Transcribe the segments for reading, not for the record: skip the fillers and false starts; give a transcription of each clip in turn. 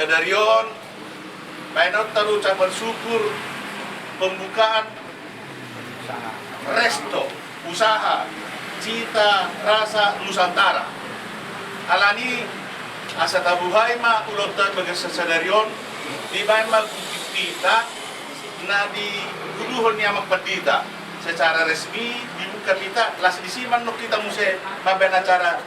Sadarion, painot taru ucapan syukur pembukaan resto usaha Cita Rasa Nusantara. Alani asa tabuhay ma ulotan bagas Sadarion di bayan magpipita na di guluhon niya magpatita secara resmi dibuka kita las disiman no kita muse maben acara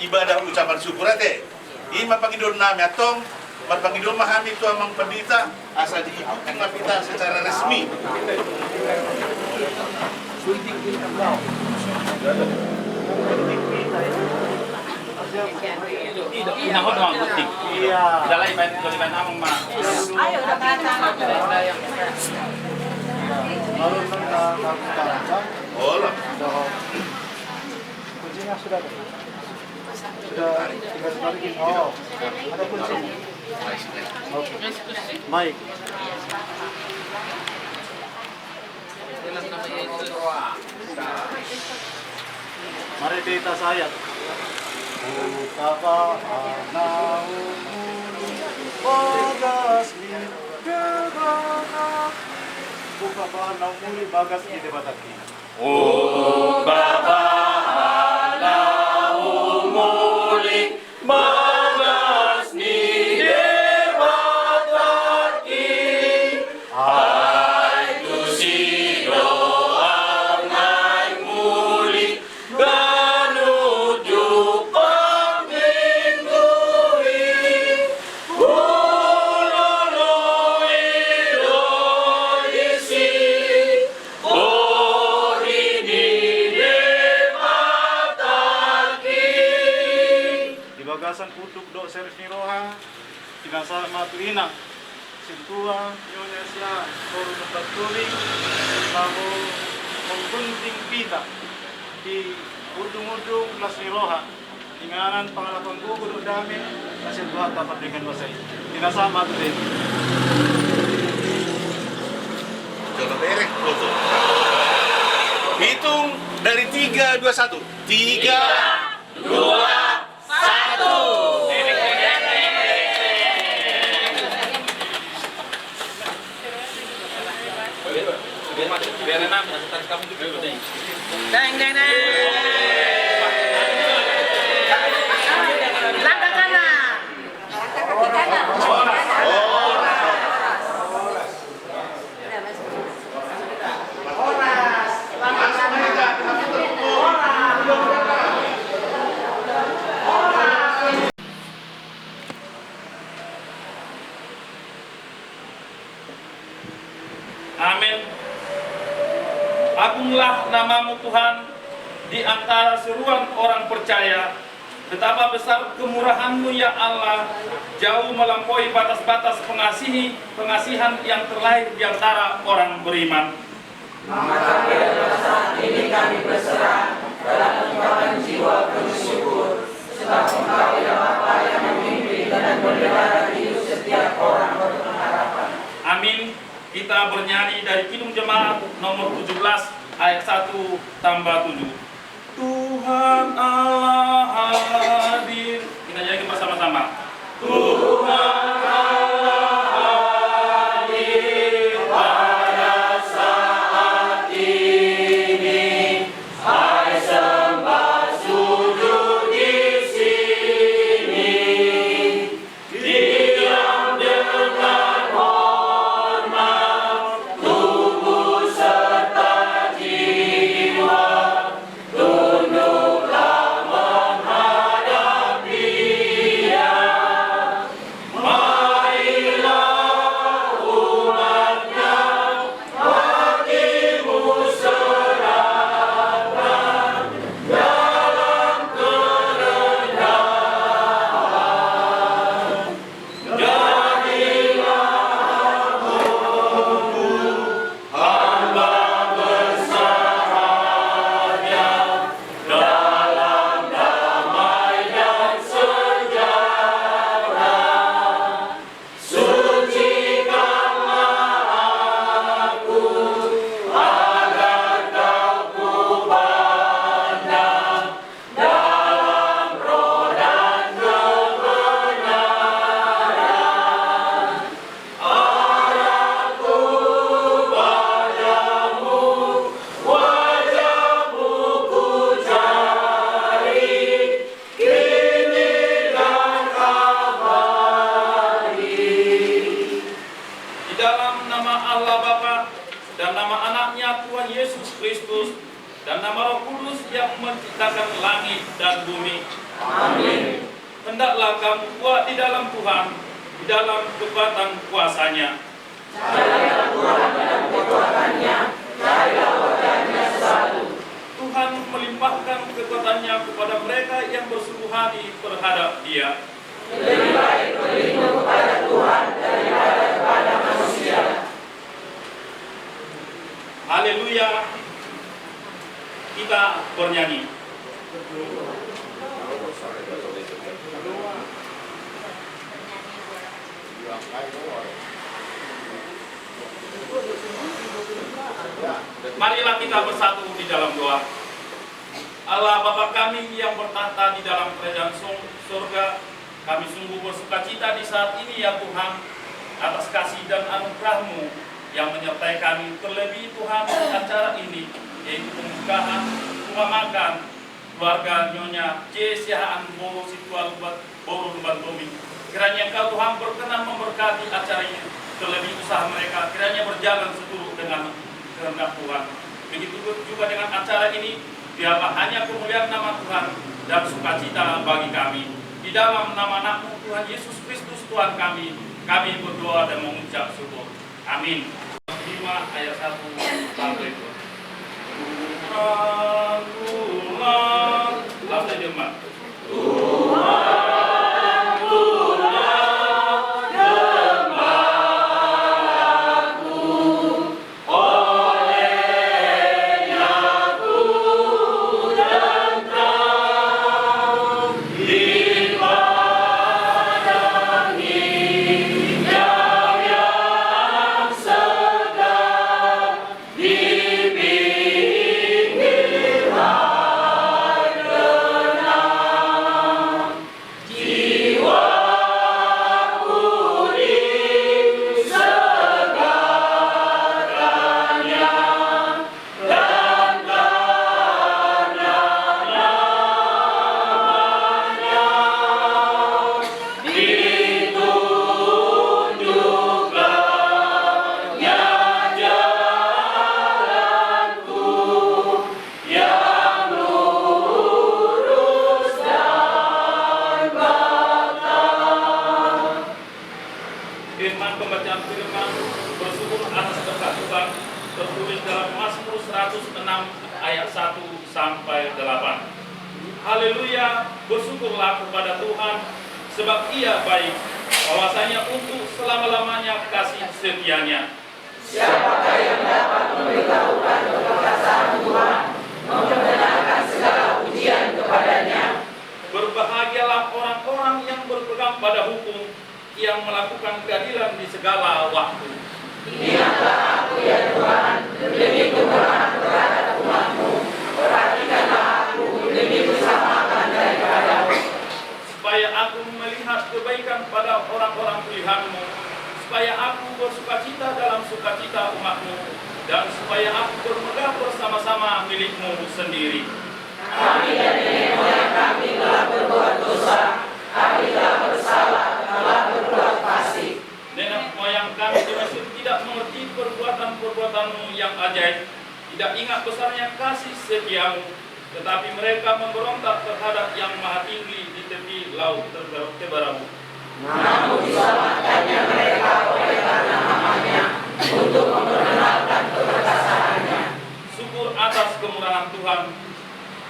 ibadah ucapan syukur ate. Ima pangidon nami atong pangidon mahami itu amang pendita asal diikuti kita secara resmi. Nahon doang penting. Iya. Dalai main amang mah. Ayo udah kata. Oh lah. Kuncinya sudah ada. Sudah tinggal dibalikin. Oh, ada kunci. Oke. Baik. Mari kita sayat. Betapa anaumu bagas ni gegana. Betapa anaumu bagas ni debataki. Oh Bapa Alaumuli bagas ni debataki. Hai tu si doa ngai muli ganuju pamingui. Ulului doisi bagasan utuk do servi roha tinasa matuina sintua Indonesia koru tempat turing lalu menggunting pita di ujung-ujung lasni roha inganan pangalapan gugur dami hasil doa dapat dengan basai tinasa matuin Coba berek foto. Hitung dari 3, 2, 1. 3, 2, 1. Biar enam, tarik kamu juga. Deng deng deng. Langkah kanan. Amin. Agunglah namamu Tuhan di antara seruan orang percaya. Betapa besar kemurahan-Mu ya Allah, jauh melampaui batas-batas pengasihan yang terlahir di antara orang beriman. Maka biarlah saat ini kami berserah dalam ungkapan jiwa penuh syukur, sebab Engkau ya Bapa yang memimpin dan memelihara hidup setiap orang berpengharapan. Amin. Kita bernyanyi dari Kidung Jemaat nomor 17 ayat 1 tambah 7. Tuhan Allah hadir. Kita nyanyi bersama-sama. Tuhan Allah hadir pada saat ini. Hai sembah sujud di sini. Diam dengan hormat, tubuh serta jiwa. Tunduklah menghadap Dia. Allah Bapa dan nama anaknya Tuhan Yesus Kristus dan nama Roh Kudus yang menciptakan langit dan bumi. Amin. Hendaklah kamu kuat di dalam Tuhan, di dalam kekuatan kuasa-Nya. Carilah Tuhan dalam kekuatannya, carilah wajahnya selalu. Tuhan melimpahkan kekuatannya kepada mereka yang bersungguh hati terhadap Dia. Lebih baik berlindung kepada Tuhan daripada kepada manusia. Haleluya. Kita bernyanyi. Marilah kita bersatu di dalam doa. Allah Bapa kami yang bertahta di dalam kerajaan surga, kami sungguh bersukacita di saat ini ya Tuhan, atas kasih dan anugerah-Mu yang menyertai kami, terlebih Tuhan di acara ini, yaitu pembukaan rumah makan keluarga Nyonya J. Sihaan Boro Situal Boro Bantomi. Kiranya Engkau Tuhan berkenan memberkati acara ini, terlebih usaha mereka, kiranya berjalan seturut dengan kehendak Tuhan. Begitu juga dengan acara ini, biarlah hanya kemuliaan nama Tuhan dan sukacita bagi kami. Di dalam nama anak-Mu Tuhan Yesus Kristus Tuhan kami berdoa dan mengucap syukur. Amin. 5 ayat 1 sampai 2. Tuhan, langsung jemaat. Pembacaan firman bersyukur atas berkat Tuhan tertulis dalam Mazmur 106 ayat 1 sampai 8. Haleluya, bersyukurlah kepada Tuhan sebab Ia baik, bahwasanya untuk selama-lamanya kasih setia-Nya. Siapakah yang dapat memberitahukan keperkasaan Tuhan, membenarkan segala ujian kepadanya? Berbahagialah orang-orang yang berpegang pada hukum, yang melakukan keadilan di segala waktu. Ingatlah aku ya Tuhan, demi kemurahan terhadap umat-Mu. Perhatikanlah aku demi bersama makan daripada-Mu. Supaya aku melihat kebaikan pada orang-orang pilihan-Mu, supaya aku bersukacita dalam sukacita umat-Mu, dan supaya aku bermegah bersama-sama milik-Mu sendiri. Kami dan nenek moyang kami telah berbuat dosa, kami telah bersalah, telah berbuat fasik. Nenek moyang kami di Mesir tidak mengerti perbuatan-perbuatan-Mu yang ajaib, tidak ingat besarnya kasih setia-Mu, tetapi mereka memberontak terhadap yang maha tinggi di tepi laut Teberau. Namun diselamatkannya mereka oleh karena namanya, untuk memperkenalkan keperkasaannya. Syukur atas kemurahan Tuhan.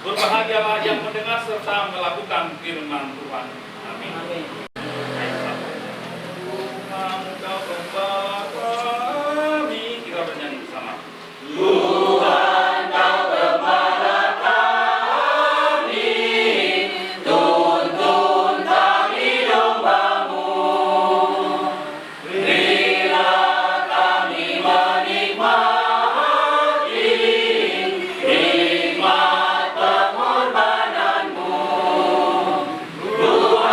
Berbahagialah yang mendengar serta melakukan firman Tuhan. Amin. Tuhan Engkau gembala kami. Kita bernyanyi bersama. Tuhan Kau gembala kami, tuntun kami domba-Mu. Berilah kami menikmati nikmat pengorbanan-Mu. Tuhan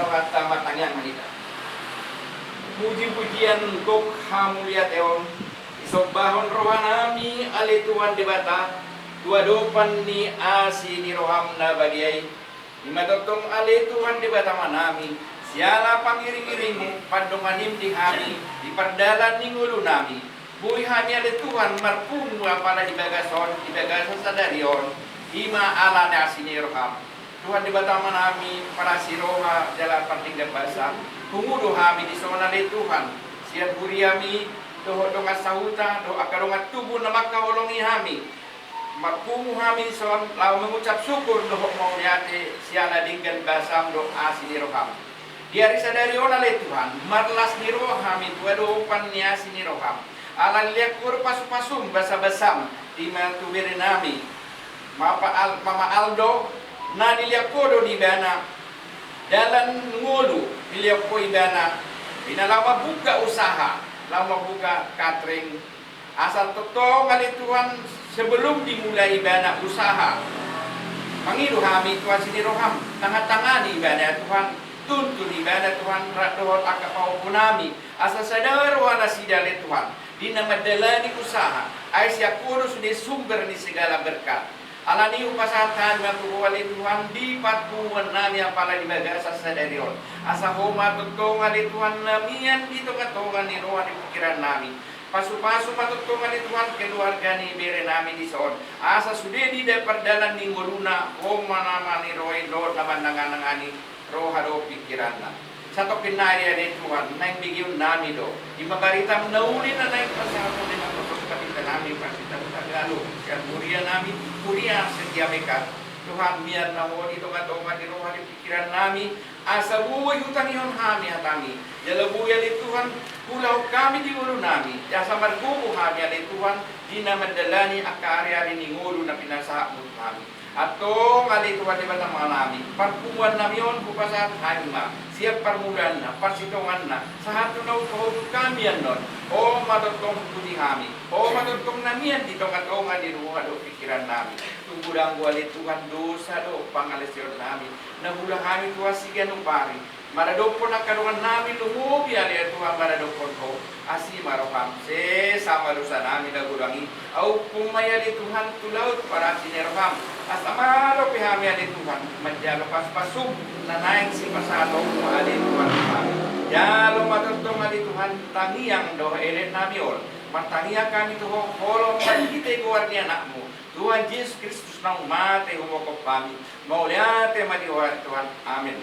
hatta matangyan manita. Puji-pujian untuk hamulia teon. Isobbahon rohanami ali Tuhan debata. Dua dopan ni asi ni roham na badiay. Imatotong ali Tuhan debata manami. Siala pangiring-iringmu pandonganim di hami. Di perdalan ni ngulu nami. Buhi hami ali Tuhan marpumu apala di bagason sadarion. Ima ala na asi ni roham. Tuhan debata manami para siroha jalan pantinggan basa. Hungudo hami di sona ali Tuhan. Siat buriami doho donga sahuta doho akaronga tubuh na makaholongi hami. Marpumu hami son lau mengucap syukur doho mau liate siana dinggan basam do asi ni roham. Diari sadari ona le Tuhan marlas ni roham itu ado pan ni asi ni roham. Alang liakur pasu-pasum basa-basam di mantubiri nami. Mama Aldo na niliakodo di bana dalan ngulu niliako ibana binalama buka usaha lama buka catering asal totong kali Tuhan sebelum dimulai ibana usaha mangiru hami Tuhan sini roham tangani ibana Tuhan tuntun ibana Tuhan radohot akapau punami asal sadar wana sidale Tuhan dinamadalani usaha Aisyah kudu sudah sumber ni segala berkat alani upasatan matuwali Tuhan di patuan nami apala di bagasa sadarion asa homa tutungan di Tuhan namian dito katungan ni rohan di pikiran nami pasu-pasu matutungan di Tuhan keluarga ni bere nami di soon asa sudah di perdalan ni nguluna homa nama ni rohin do naman nanganangani roha do pikiran na satu pinari di Tuhan nang bigyan nami do di mabarita nauli na nang pasahapon ni kapita nami pasita Tagalog kan muria nami muria setia mereka Tuhan biar naho dito katongan di roha di pikiran nami asa buhay hutang iyon hami hatami jala buhay di Tuhan pulau kami di ulo nami asa margubo hami di Tuhan di na madalani akari-ari ni ngulo na pinasaha mo kami ato ngali Tuhan di batang mga nami parpuan nami yon kupasahan hanima siap permulaan na persitungan na sa hatu na utohod kami yan nun o matutong puti kami o matutong namiyan dito katongan di ruha do pikiran namin tunggulang wali Tuhan dosa do pangalisyon namin nabula kami Tuhan sigan upari maradopon na karungan namin lumubi ali Tuhan maradopon ko asi maroham se sama dosa namin nagulangi au pumayali Tuhan tulaut para sineroham asa maro pihami ali Tuhan madjalo pas-pasum na naing si pasalo ali Tuhan kami jalo matutong ali Tuhan tangiang do elet nami ol matangia kami Tuhan holong kita guardia anakmu Tuhan Yesus Kristus nang mate humokop kami mauliate madiwa Tuhan amin.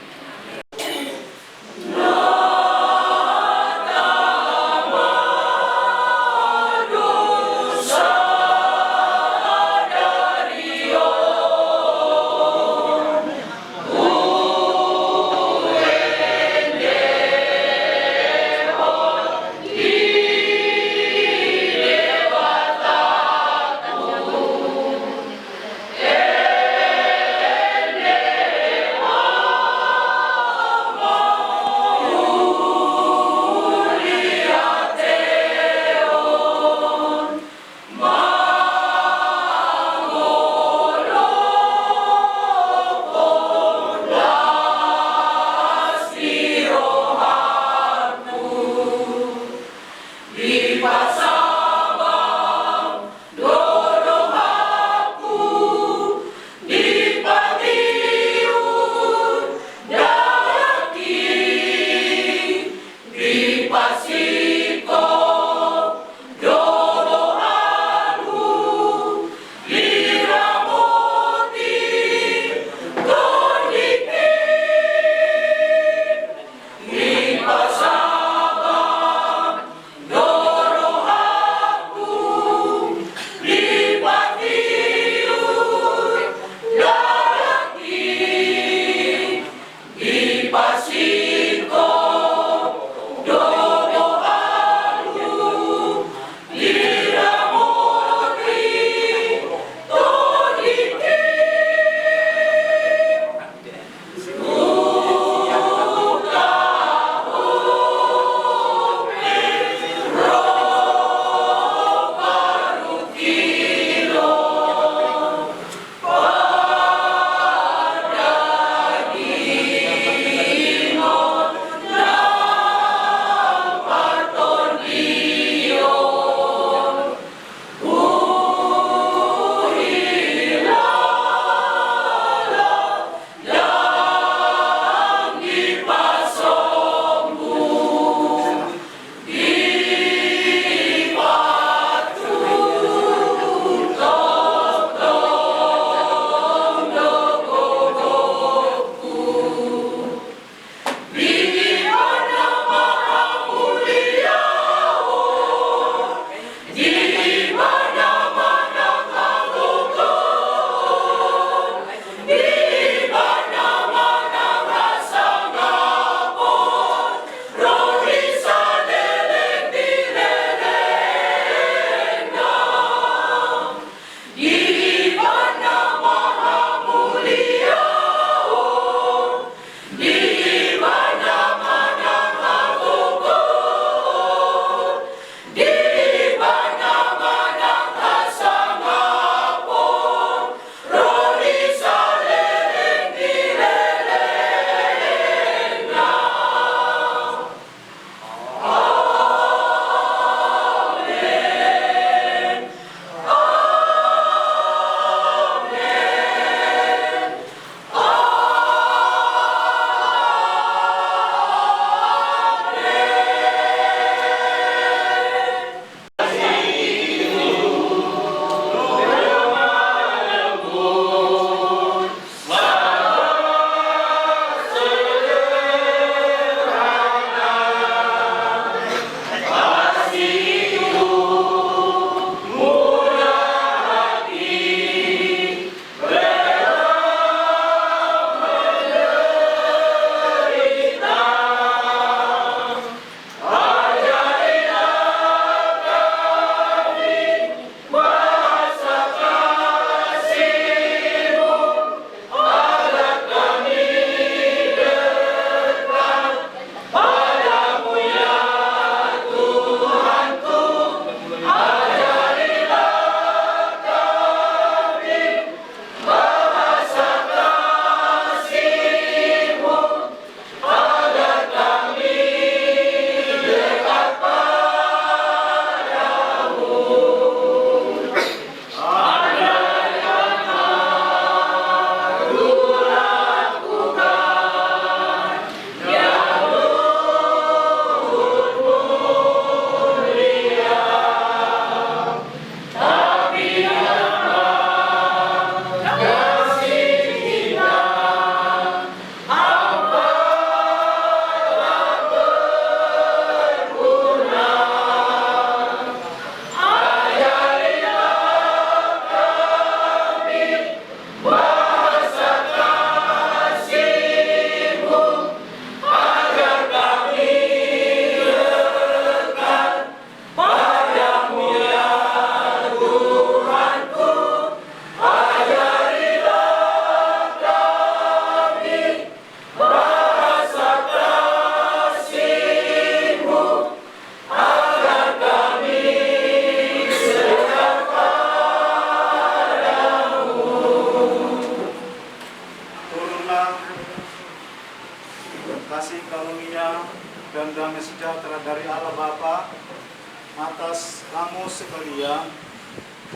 kamu sekalian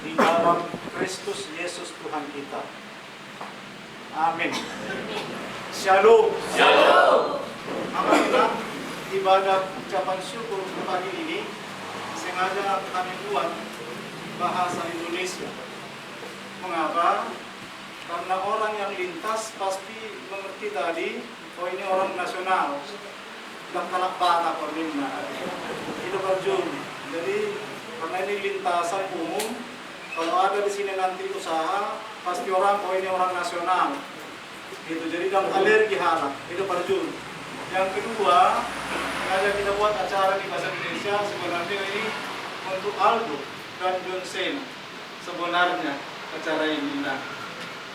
di dalam Kristus Yesus Tuhan kita. Amin. Shalom. Shalom. Alhamdulillah, ibadah ucapan syukur pagi ini sengaja kami buat bahasa Indonesia. Mengapa? Karena orang yang lintas pasti mengerti tadi, oh ini orang nasional. Dan kalak bata pernimna. Itu berjum. Jadi karena ini lintasan umum, kalau ada di sini nanti usaha, pasti orang, oh ini orang nasional. Gitu. Jadi dalam alergi halak, itu berjum. Yang kedua, sengaja kita buat acara di bahasa Indonesia sebenarnya ini untuk Aldo dan John Sen. Sebenarnya acara ini, nah,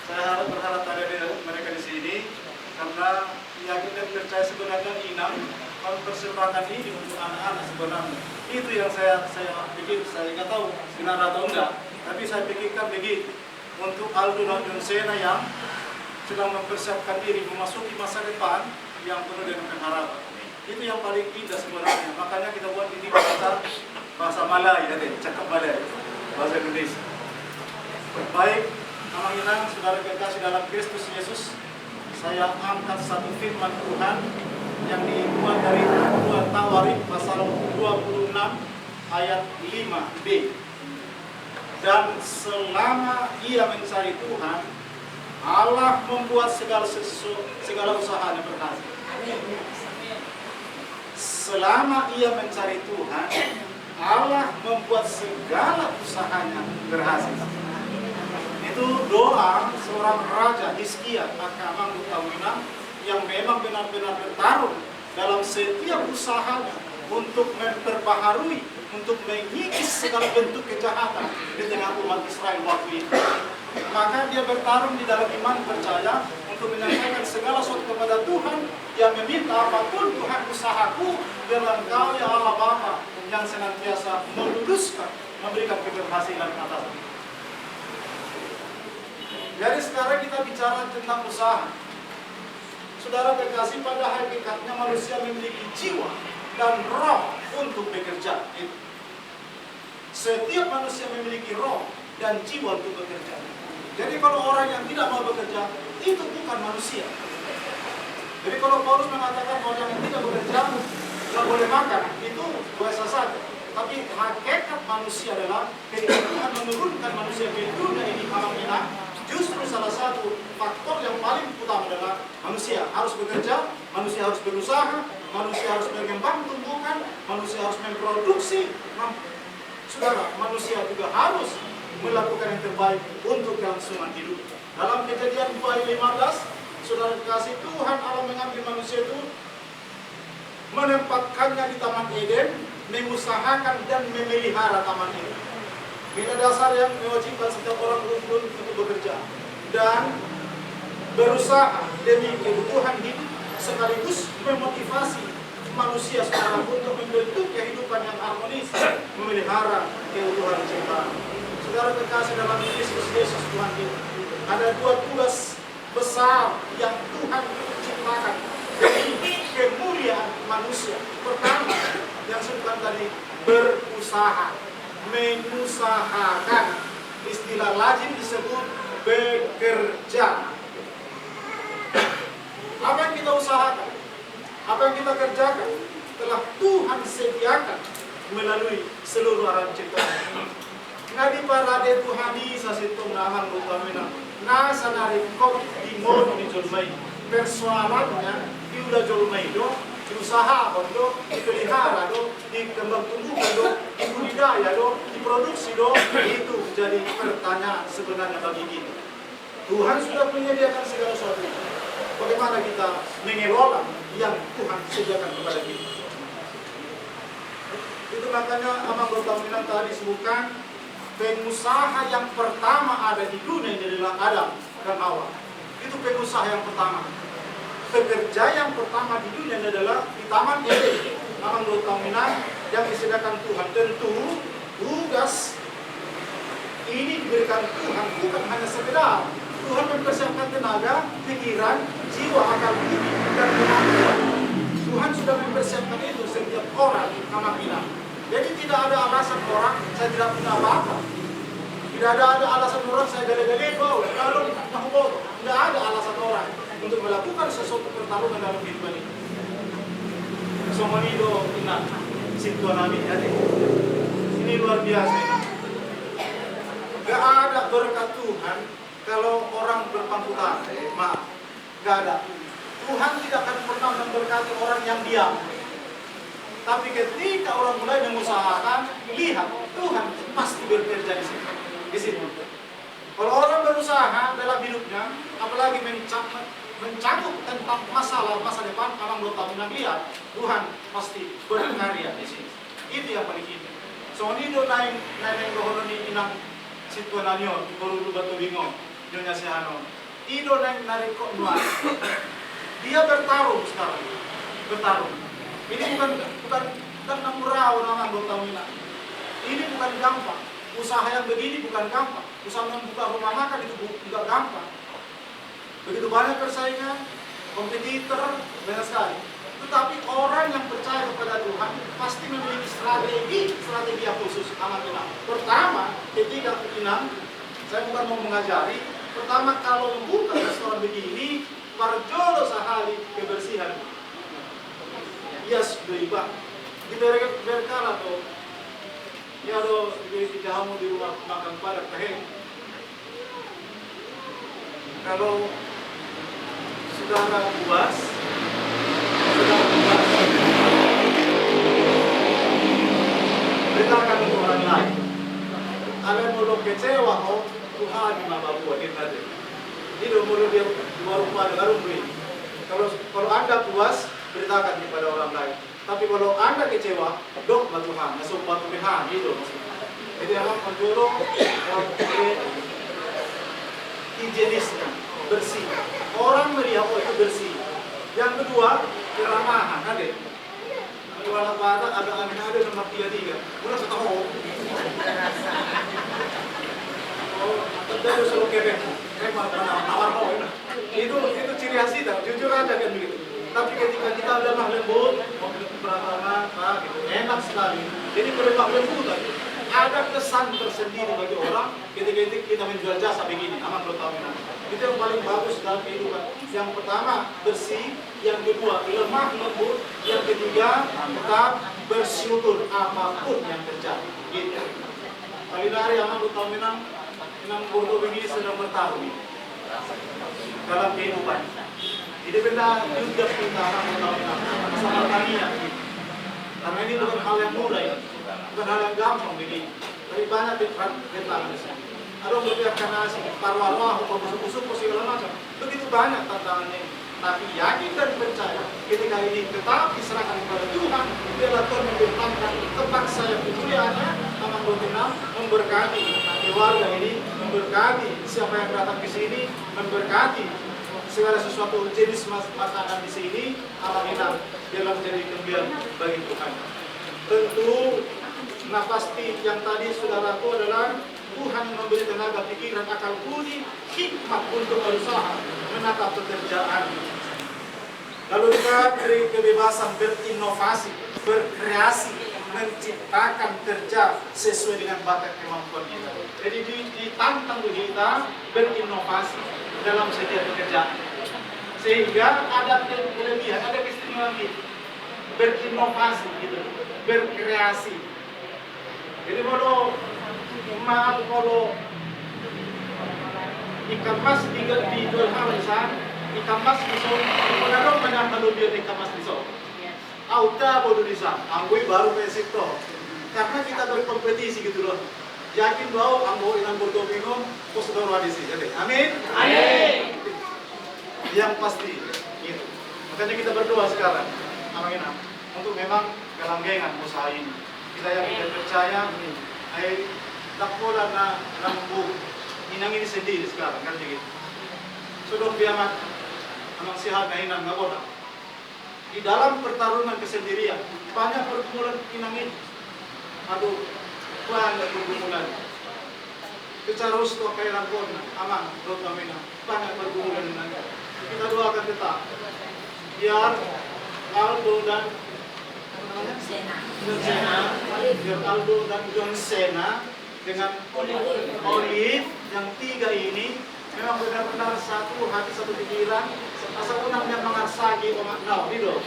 saya berharap ada mereka di sini karena yakin dan percaya sebenarnya Inam mempersembahkan ini untuk anak-anak sebenarnya. Itu yang saya pikir, saya nggak tahu benar atau enggak, tapi saya pikirkan begitu untuk Aldo dan John Sena yang sedang mempersiapkan diri memasuki masa depan yang penuh dengan harapan. Itu yang paling indah sebenarnya. Makanya kita buat ini bahasa Malay, cakap Malay, bahasa Indonesia. Baik, Amang Inang, saudara kekasih dalam Kristus Yesus, saya angkat satu firman Tuhan yang dibuat dari 2 Tawarikh pasal 26 ayat 5b. Dan selama ia mencari Tuhan, Allah membuat segala usahanya berhasil. Selama ia mencari Tuhan, Allah membuat segala usahanya berhasil. Itu doa seorang raja Hizkia Akamang Utawina yang memang benar-benar bertarung dalam setiap usahanya untuk memperbaharui, untuk mengikis segala bentuk kejahatan di tengah umat Israel waktu itu. Maka dia bertarung di dalam iman percaya untuk menyampaikan segala sesuatu kepada Tuhan yang meminta apapun Tuhan usahaku dengan Engkau ya Allah Bapa yang senantiasa meluruskan, memberikan keberhasilan atas. Jadi sekarang kita bicara tentang usaha. Saudara kekasih, pada hakikatnya manusia memiliki jiwa dan roh untuk bekerja. Setiap manusia memiliki roh dan jiwa untuk bekerja. Jadi kalau orang yang tidak mau bekerja, itu bukan manusia. Jadi kalau Paulus mengatakan orang yang tidak bekerja tidak boleh makan, itu biasa saja. Tapi hakikat manusia adalah ketika Tuhan menurunkan manusia ke dunia ini alamiah, justru salah satu faktor yang paling utama adalah manusia harus bekerja, manusia harus berusaha, manusia harus berkembang tumbuhkan, manusia harus memproduksi. Saudara, manusia juga harus melakukan yang terbaik untuk kelangsungan hidup. Dalam Kejadian 2 ayat 15, saudara kasih Tuhan Allah mengambil manusia itu, menempatkannya di Taman Eden, mengusahakan dan memelihara taman itu. Bila dasar yang mewajibkan setiap orang untuk bekerja dan berusaha demi kebutuhan hidup, sekaligus memotivasi manusia sekarang untuk membentuk kehidupan yang harmonis, memelihara keutuhan ciptaan. Saudara kekasih dalam Kristus Yesus Tuhan kita, ada 2 tugas besar yang Tuhan ciptakan demi kemuliaan manusia. Pertama, yang sebutkan tadi, berusaha, mengusahakan. Istilah lazim disebut bekerja. Apa yang kita usahakan? Apa yang kita kerjakan? Telah Tuhan sediakan melalui seluruh alam ciptaan. Nadi parade Tuhani sasitong namang utamina nasa narikot di mono di jolmay. Persoalannya diudah jolmay do, diusaha do, dipelihara do, dikembang tumbuhkan do, dibudidaya do, diproduksi do. Itu jadi pertanyaan sebenarnya bagi kita. Tuhan sudah menyediakan segala sesuatu. Bagaimana kita mengelola yang Tuhan sediakan kepada kita? Itu makanya Amang Bertaminan tadi sebutkan pengusaha yang pertama ada di dunia ini adalah Adam dan Hawa. Itu pengusaha yang pertama. Pekerja yang pertama di dunia ini adalah di Taman Eden. Amang Bertaminan yang disediakan Tuhan. Tentu tugas ini diberikan Tuhan bukan hanya sekedar Tuhan mempersiapkan tenaga, pikiran, jiwa, akal budi, dan kemampuan. Tuhan sudah mempersiapkan itu setiap orang anak-anak. Jadi tidak ada alasan orang saya tidak punya apa-apa. Tidak ada alasan orang saya gale-gale bau, kalau nahubo. Tidak ada alasan orang untuk melakukan sesuatu pertarungan dalam kehidupan ini. Semua ini do ingat situasi jadi ini luar biasa. Gak ada berkat Tuhan kalau orang berpangku tangan. Maaf, gak ada. Tuhan tidak akan pernah memberkati orang yang diam. Tapi ketika orang mulai mengusahakan, lihat Tuhan pasti bekerja di sini. Di sini. Kalau orang berusaha dalam hidupnya, apalagi mencakup tentang masalah masa depan, orang belum tahu lihat Tuhan pasti berkarya di sini. Itu yang paling penting. So ini do naik gohon ni inang situananyo baru batu bingung nyonya sehano. Ido naik narik kok nuan. Dia bertarung sekarang. Bertarung. Ini bukan namurau nama anggota mina. Ini bukan gampang. Usaha yang begini bukan gampang. Usaha membuka rumah makan itu juga gampang. Begitu banyak persaingan, kompetitor, banyak sekali. Tetapi orang yang percaya kepada Tuhan pasti memiliki strategi yang khusus amat benar. Pertama, ketika inang, saya bukan mau mengajari. Pertama, kalau membuka restoran begini, parjolo sehari kebersihan. Yes, beribah. Di berkala tuh, ya do di jamu di rumah makan pada kaheng. Kalau saudara puas, beritakan untuk orang lain. Kalian mau kecewa kok, Tuhan mababuah kita deh. Ini mulu dia warung pada garung beri. Kalau Anda puas, beritakan kepada orang lain. Tapi kalau Anda kecewa, dok batu Tuhan, masuk batu Tuhan, itu maksudnya. Jadi orang menjolong higienisnya, bersih. Orang melihat oh itu bersih. Yang kedua, keramahan, kan deh. Kalau pada ada nomor 33, udah setahu. Oh, terjadi selalu kebet. Nawar mau itu ciri khas kita, jujur aja kan begitu. Tapi ketika kita lemah lembut, mau berantakan, gitu, enak sekali. Jadi berlemah lembut tadi. Ada kesan tersendiri bagi orang ketika kita menjual jasa begini, aman lo tahu ini. Itu yang paling bagus dalam kehidupan. Yang pertama bersih, yang kedua lemah lembut, yang ketiga tetap bersyukur apapun yang terjadi. Gitu. Kali hari aman lo tahu Inang bodoh begini sedang bertarung dalam kehidupan. Jadi benda juga kita sama tania. Karena ini bukan hal yang mudah ya, bukan hal yang gampang begini. Tapi banyak tantangan di sini. Ada yang berpihakkan nasi, parwar-war, busuk-busuk, segala macam. Begitu banyak tantangannya. Tapi yakin dan percaya ketika ini tetap diserahkan kepada Tuhan, biarlah Tuhan membentangkan terpaksa yang kemuliaannya, aman berkenal, memberkati keluarga ini, memberkati siapa yang datang ke sini, memberkati segala sesuatu jenis makanan di sini, aman enak, biarlah menjadi kemuliaan bagi Tuhan. Tentu, nah pasti yang tadi saudaraku adalah Tuhan memberi tenaga pikiran, akal budi, hikmat untuk berusaha menata pekerjaan. Lalu juga beri kebebasan berinovasi, berkreasi, menciptakan kerja sesuai dengan bakat kemampuan kita. Jadi ditantang kita berinovasi dalam setiap pekerjaan. Sehingga ada kelebihan, ada keistimewaan berinovasi gitu, berkreasi. Jadi kalau ikan mas dijual harisan, ikan mas bisa mengadong banyak kalau dia ikan mas bisa. Auta bodoh di sana, anggui baru basic toh. Karena kita berkompetisi gitu loh. Yakin bahwa anggo inang bodoh bingung, pos dorong di sini. Amin. Amin. Yang pasti gitu. Makanya kita berdoa sekarang, amin, untuk memang kelanggengan usaha ini. Kita yang tidak percaya, tak pola na nambu inang ini sendiri sekarang kan begitu. Sudah biamat anak sehat na inang ngabona. Di dalam pertarungan kesendirian banyak pergumulan inang ini. Aduh, banyak pergumulan. Secara ustuh kailan pun aman, terutama banyak pergumulan inang. Kita doakan tetap biar Aldo dan namanya? John Cena, Ronaldo dan John Cena dengan Olive yang tiga ini memang benar-benar satu hati satu pikiran. Asal unang yang mengarsagi umat nau, gitu.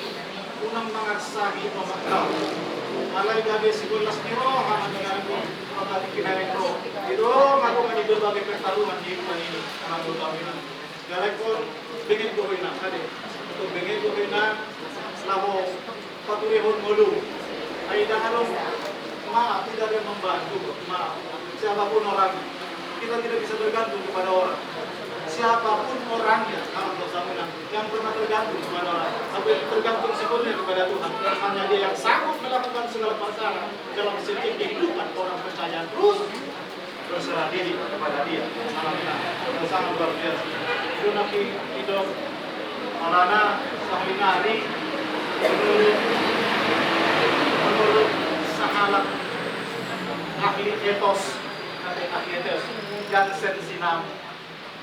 Unang mengarsagi umat nau. Alay gabi sigulas niro, haman dengan ko pagkali kinain ko. Itu ako nga berbagai pertarungan di iman ini, mga butawinan. Galay ko, bingin ko na, kadi. Ito bingin ko na, lamo paturihon mulu. Ay dangalong maaf, tidak ada yang membantu, maaf. Siapapun orang, kita tidak bisa bergantung kepada orang. Siapapun orangnya, yang pernah tergantung kepada orang, tapi tergantung sepenuhnya kepada Tuhan. Hanya Dia yang sanggup melakukan segala perkara dalam setiap kehidupan orang percaya, terus berserah diri kepada Dia. Alhamdulillah, sangat luar biasa. Itu nabi hidup Marana sehari-hari menurut sahalat ahli etos, Jansen Sinam.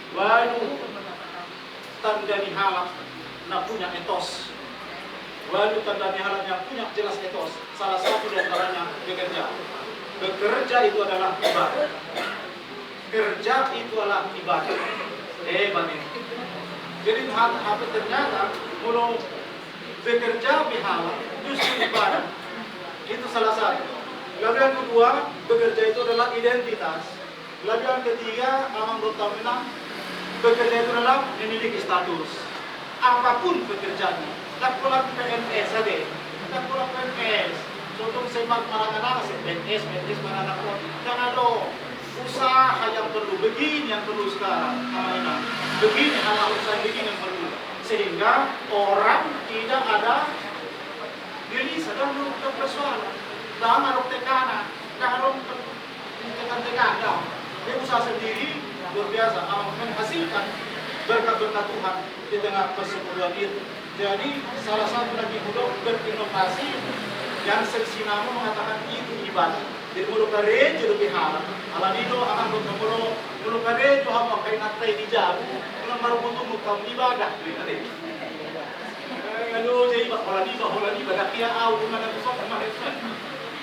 Walu tanda dihalak na punya etos. Walu tanda dihalak yang punya jelas etos. Salah satu di antaranya bekerja. Bekerja itu adalah ibadah. Kerja itu adalah ibadah. Banin. Jadi apa ternyata kalau bekerja bihalak justru ibadah. Itu salah satu. Lalu yang kedua, bekerja itu adalah identitas. Lalu yang ketiga, amang dotamina. Bekerja itu adalah memiliki status. Apapun pekerjaannya. Tak pulang PNS saja. Tak pulang PNS. Contoh semak marang-marang, PNS marang-marang pun. Jangan ada usaha yang perlu. Begini yang perlu sekarang. Begini hal usaha begini yang perlu. Sehingga orang tidak ada gelisah dan persoalan. Jangan ada tekanan. Jangan ada tekanan. Dia usaha sendiri. Luar biasa, menghasilkan berkat-berkat Tuhan di tengah persekutuan itu. Jadi salah satu lagi mudah berinovasi yang Sinamu mengatakan itu ibadah. Jadi mulut karejo lebih halal. Alanido akan bertemu mulut karejo apa kain natai di jabu. Mulut baru butuh mukam ibadah. Lalu jadi hola ibadah kia au mana kusok mana itu.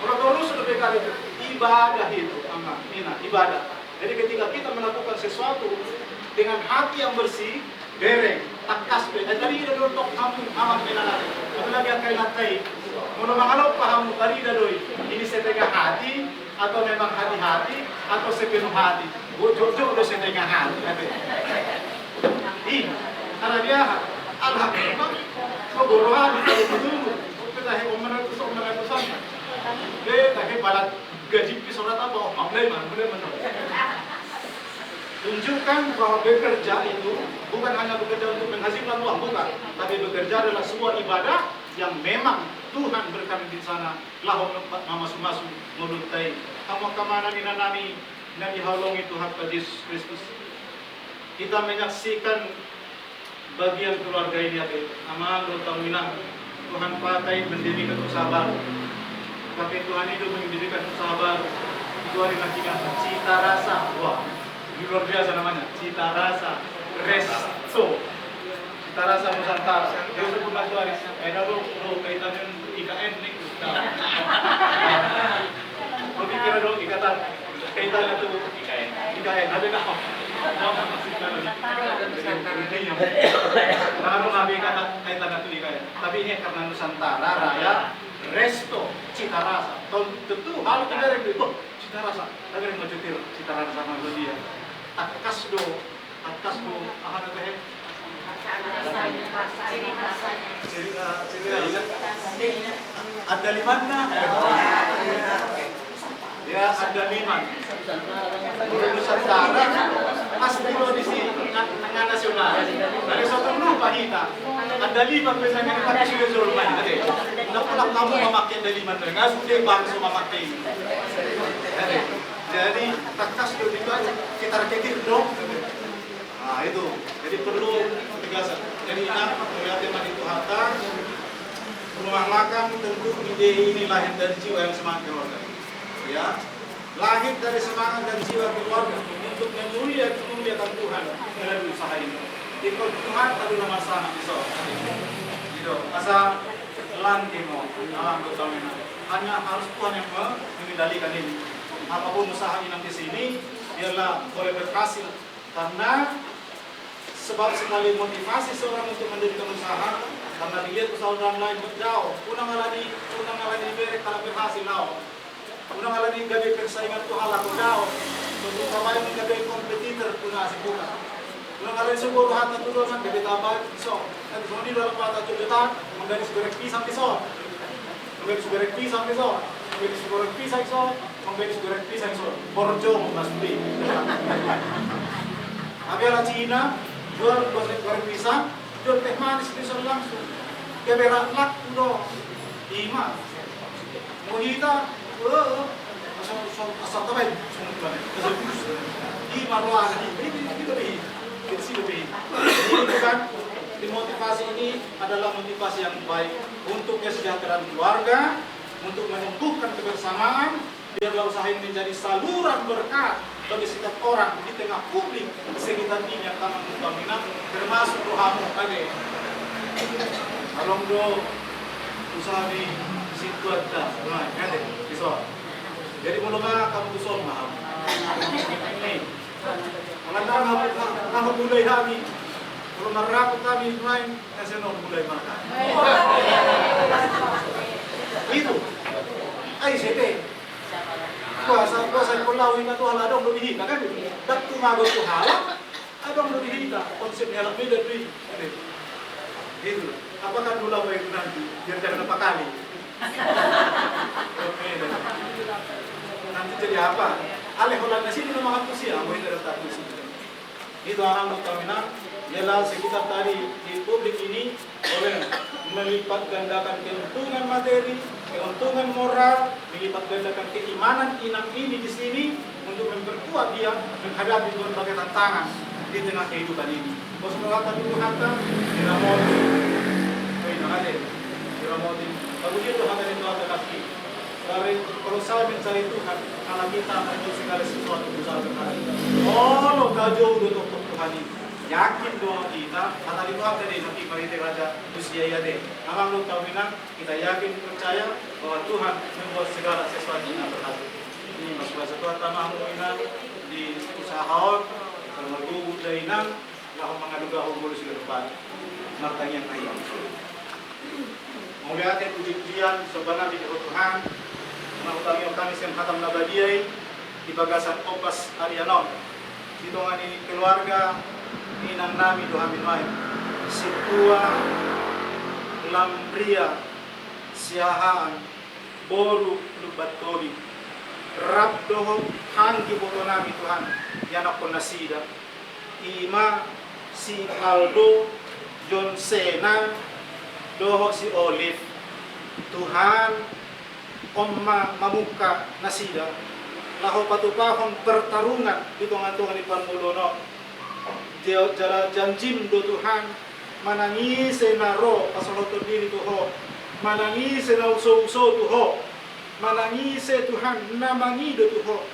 Orang terus lebih kali ibadah itu amat ibadah. Jadi ketika kita melakukan sesuatu dengan hati yang bersih, bereng, takas, tadi ida dulu tok kamu amat menalar. Kalau lagi akan latai, mau mengalau paham tadi ida doi. Ini setengah hati atau memang hati-hati atau sepenuh hati. Jojo udah setengah hati. Karena dia alhamdulillah keborohan kalau betul. Kita hebat menerakusan. Tapi balat gaji pisorat apa? Mulai mana? Tunjukkan bahwa bekerja itu bukan hanya bekerja untuk menghasilkan uang, bukan. Tapi bekerja adalah sebuah ibadah yang memang Tuhan berkami di sana. Lahom mamasuk melutai. Kamu kemana ninanami dan dihalongi Tuhan Yesus Kristus. Kita menyaksikan bagian keluarga ini apa? Amal dotaminah. Tuhan pakai mendirikan usaha baru. Pakai Tuhan itu mendirikan usaha baru. Itu hari nantikan cita rasa. Wah. Ini luar biasa namanya, Cita Rasa Resto. Cita Rasa Nusantara. Dia sebut lagi Aris. Lo kaitannya IKN nih. Lo pikir dong ikatan kaitannya tuh IKN. Ada nggak? Karena lo nggak ikatan kaitannya tuh IKN. Tapi ini karena Nusantara Raya Resto Cita Rasa. Tentu hal tidak itu. Cita Rasa. Tapi yang mau cutir Cita Rasa sama dia. Atkasdo, apa namanya? Ada limanna. Ya ada liman. Nusantara, pas dulu di sini tengah nasional. Dari suatu lupa kita. Ada liman biasanya pakai sudah zulman. Nampaklah kamu memakai ada liman dengan sudah bangsa memakai. Jadi takas itu kita rakit dong. Nah itu, jadi perlu ketegasan. Jadi ingat melihat tema itu harta, rumah makan tentu ide ini lahir dari jiwa yang semangat keluarga. Ya, lahir dari semangat dan jiwa keluarga untuk memuliakan Tuhan melalui usaha ini. Ikut Tuhan adalah masalah besar. Gitu. Masa lanting mo. Hanya harus Tuhan yang mengendalikan ini. Apapun usaha inang di sini, biarlah boleh berhasil. Karena sebab sekali motivasi seorang untuk mendirikan usaha, karena dilihat usaha orang lain jauh. Unang alani berek kalau berhasil lao. Unang alani gabi persaingan Tuhan laku jauh. Untuk kamay menggabi kompetitor puna si buka. Unang alani siguro hata tulungan gabi tabal so. At hindi dalam pata jujutan, menggabi siguro pisang piso. Menggabi siguro pisang piso. Menggabi siguro pisang piso. Menggabi siguro pisang piso. Borjo mas beli. Abela Cina jual goreng pisang, jual teh manis pisang langsung. Keberat lak udah ima. Mohita, asal tabai semua ima ruang ini lebih, lebih. Ini kan motivasi ini adalah motivasi yang baik untuk kesejahteraan keluarga, untuk menumbuhkan kebersamaan, biarlah usaha ini menjadi saluran berkat bagi setiap orang di tengah publik sekitar ini yang tangan Minang, termasuk rohamu kage. Along do usaha di situ ada, nah kade, bisa. Jadi mulai kamu kusol mahal. Ini, mengenal kamu mulai kami. Kalau meraput kami main, nasional mulai makan. Itu, ICT. Kuasa kulawin na to haladong lumihita kan? Dat tumagot to halak, adong lumihita. Konsepnya lebih dari itu. Apakah dulu apa itu nanti? Biar jangan napakali. Nanti jadi apa? Aleh holan na sini nama hatu siya, mo hindi rata sini. Itu orang Minang, ialah sekitar tadi di publik ini oleh melipat gandakan keuntungan materi, keuntungan moral, melipat gandakan keimanan inang ini di sini untuk memperkuat dia menghadapi berbagai tantangan di tengah kehidupan ini. Bos berkata dulu kata, diramoti, diramoti. Begitu hati itu ada lagi. Kalau saya mencari Tuhan, kalau kita menuju segala sesuatu berusaha berkali. Oh, jauh untuk Tuhan ini. Yakin doa kita, kata itu ada di nanti parite raja usia ya deh. Amang lu tahu Minang, kita yakin percaya bahwa Tuhan membuat segala sesuatu yang berhasil. Ini mas kuasa Tuhan tamah Minang di usaha kalau mergu dari Minang, lah mengaduga umur sudah depan. Martang yang ayam. Mau lihat puji-pujian sebenarnya di Tuhan. Mengutangi kami yang khatam nabadiyai di bagasan Opas Arianon. Dito nga ni keluarga inang nami doha minway. Situa, Lambria, Siahaan, Boru, Lubatoli. Rap doho hanggi boto nami Tuhan. Yanak ko nasida. Ima, si Aldo, John Sena, doho si Olive. Tuhan, Omma mamuka nasida. Laho patupahon pertarungan dito nga Tuhan ipanmulono. Jala janjim do Tuhan manangise na ro pasaloto diri tuho. Manangise na uso-uso tuho. Manangise Tuhan na mangido tuho.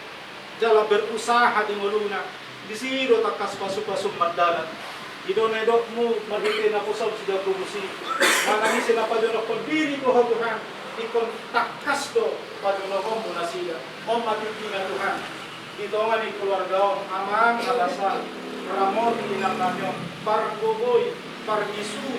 Jala berusaha di ngoluna. Disiro takas pasu-pasum mandalan. Ido na ido mo magiging na pusaw sida kumusi. Manangise na padunok diri tuho Tuhan. Ikon takas do padunok mo na sila. O matipina Tuhan. Ito nga ni keluarga amang alasan. Ramon inang namyon pargogoy pargisu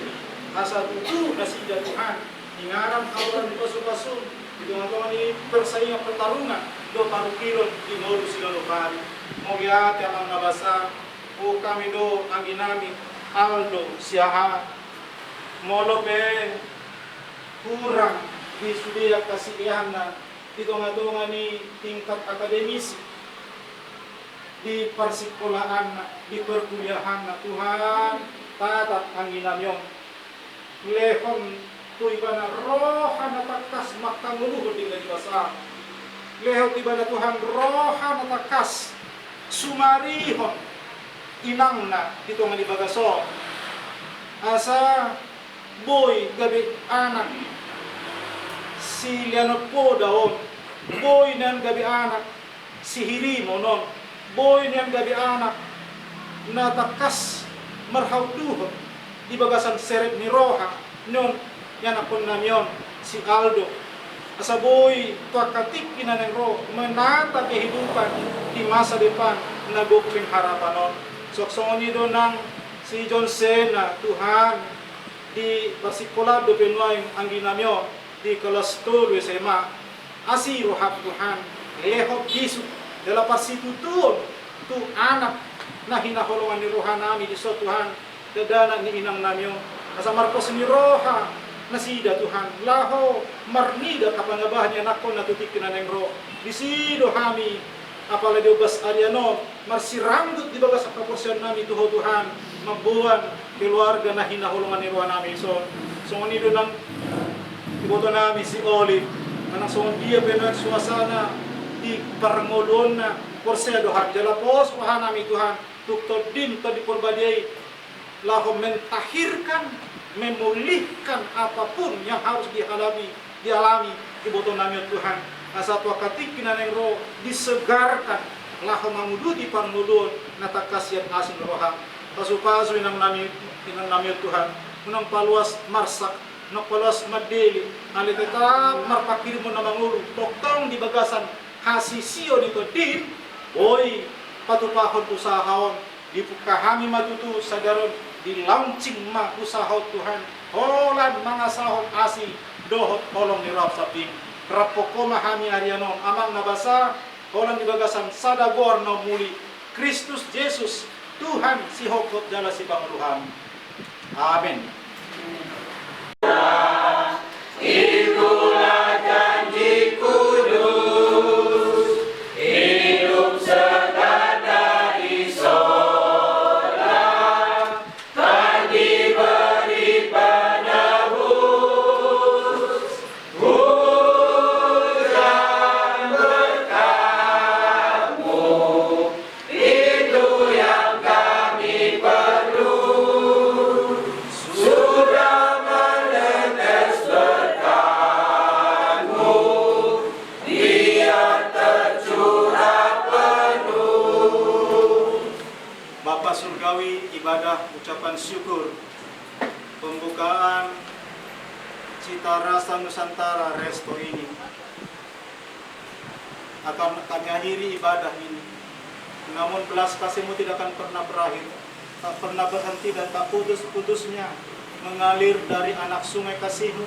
asa tutu nasida Tuhan ingaram kaulan di pasu-pasu itu nga ni persaingan pertarungan do parukilon di modu sila lokali mo giat ang nabasa o kami do ang ginami Aldo Siaha molo pe kurang di sudiak kasihan na itu nga ni tingkat akademisi di persekolahan, di perkuliahan na Tuhan, tatat ang ginamyon. Lehon tu iba na roha na takas makanguluhod di basa. Lehon iba na Tuhan roha na takas sumarihon inang na dito nga di bagaso. Asa boy gabi anak si Lianot po daon. Boy nan gabi anak si Hirimo non. Boy niyang gabi anak na takas marhawduhon di bagasan seret ni Roha nun yan akon namyon si Aldo. Asaboy tua katik kinaneng roh menata kehidupan di masa depan naguping harapanon. Soksoni do nang si John Sena Tuhan di persikola do penuaing angginamyo di kelas 2 SMA asi rohap Tuhan lehop Yesus dalam persitutuon tu anak na hinaholongan ni roha nami di so Tuhan dadana ni inang namyo asa markos ni roha nasida Tuhan laho marnida kapangabahan ni anak ko natutik kinaneng roh disido kami apalagi ubas ariano marsiranggut di bagas proporsion nami tuho Tuhan mabuan keluarga na hinaholongan ni roha nami so nido nang iboto nami si Olive anang songon dia benar suasana di parngolon na porsea dohan jala pos roha nami Tuhan tukto din to di porbadiai laho mentahirkan memulihkan apapun yang harus dialami iboto nami Tuhan asa tua katik kinaneng roh disegarkan laho mamududi parngolon nata kasihan asin roha pasu-pasu inang nami Tuhan unang paluas marsak nak paluas madeli ali tetap marpakir mo na mangulu toktong di bagasan hasisio dito din oi patupahon usahawon dipukahami matutu sadaron di launching ma usahaw Tuhan holan mga sahon asi dohot holong ni rap saping rapoko mahami ariano amang nabasa holan di bagasan sadagor na muli Kristus Yesus Tuhan si hokot jala si panguluhan amen. Itulah janji kudus, hidup segar dari sorga, kan diberi penebus, hujan berkatmu, itu yang kami perlu. Sudah menetes berkat-Mu, biar tercurah penuh. Bapa Surgawi, ibadah ucapan syukur pembukaan Cita Rasa Nusantara Resto ini akan kami akhiri ibadah ini. Namun belas kasih-Mu tidak akan pernah berakhir, tak pernah berhenti dan tak putus-putusnya mengalir dari anak sungai kasih-Mu.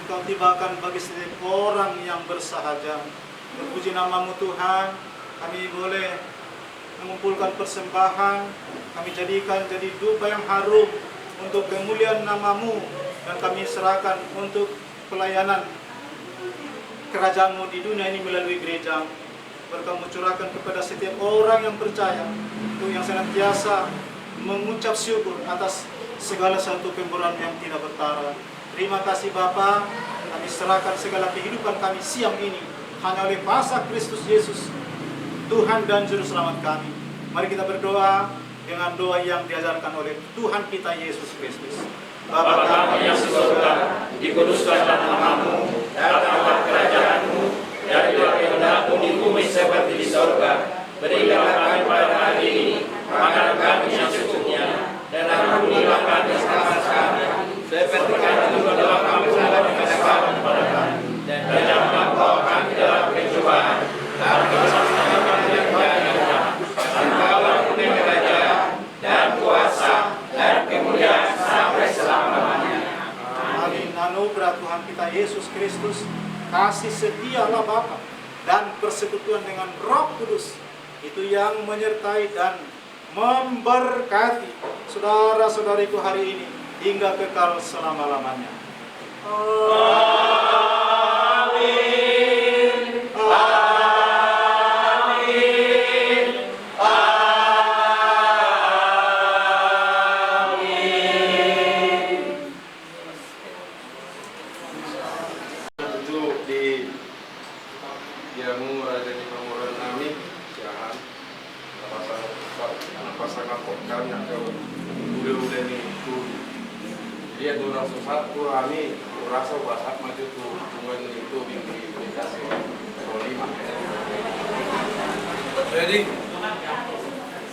Engkau tibakan bagi setiap orang yang bersahaja. Terpuji nama-Mu Tuhan, kami boleh mengumpulkan persembahan, kami jadikan jadi dupa yang harum untuk kemuliaan nama-Mu dan kami serahkan untuk pelayanan kerajaan-Mu di dunia ini melalui gereja. Berkah-Mu curahkan kepada setiap orang yang percaya, itu yang senantiasa mengucap syukur atas segala satu pemberian yang tidak bertara. Terima kasih Bapa, kami serahkan segala kehidupan kami siang ini hanya oleh kuasa Kristus Yesus, Tuhan dan Juru Selamat kami. Mari kita berdoa dengan doa yang diajarkan oleh Tuhan kita Yesus Kristus. Bapa kami yang di surga, dikuduskanlah nama-Mu, datanglah kerajaan-Mu, jadilah kehendak-Mu di bumi seperti di surga. Berikanlah kami pada hari ini makanan kami yang secukupnya, dan ampunilah kami kesalahan kami, seperti kami menolak kami terhadap kesalahan kepada kami, dan janganlah bawa kami dalam pencobaan, tapi bebaskanlah kami dari yang jahat. Engkau-lah yang kerajaan dan kuasa dan kemuliaan sampai selama-lamanya. Amin. Anugerah Tuhan kita Yesus Kristus, kasih setia Allah Bapa dan persekutuan dengan Roh Kudus itu yang menyertai dan memberkati saudara-saudariku hari ini hingga kekal selama-lamanya. Amin. Amin. Amin. Duduk di diamu ada di pamuran nami jangan pasangan kokam yang kau udah ni tu dia tu orang susah tu kami rasa bahasa maju tu hubungan itu bingki komunikasi solima. Jadi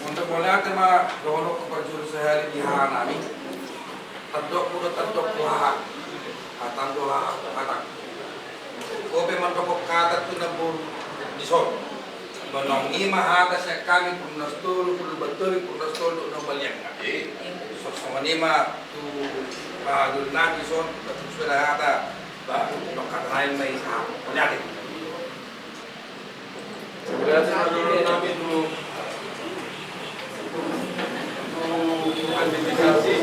untuk mulai tema dono kepada sehari di hari nami tadok kuda tadok kuah atang doa atang. Kobe man kapok kata tu nabur di sol. Menongi mahata sa kami purnastol, purbaturi purnastol do no baliang. So sama nima tu dul na di sol, tu sudah kata ba no katahin may sa penyakit. Grazie a namin dulu identifikasi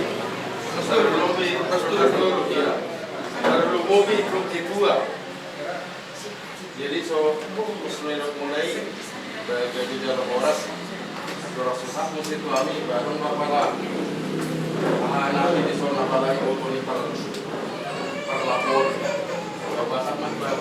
mobil truk dua. Jadi so mulai bagi jalan oras susah mesti tu kami baru mapalah nabi di so napalah auto ni per lapor bahasa manbar.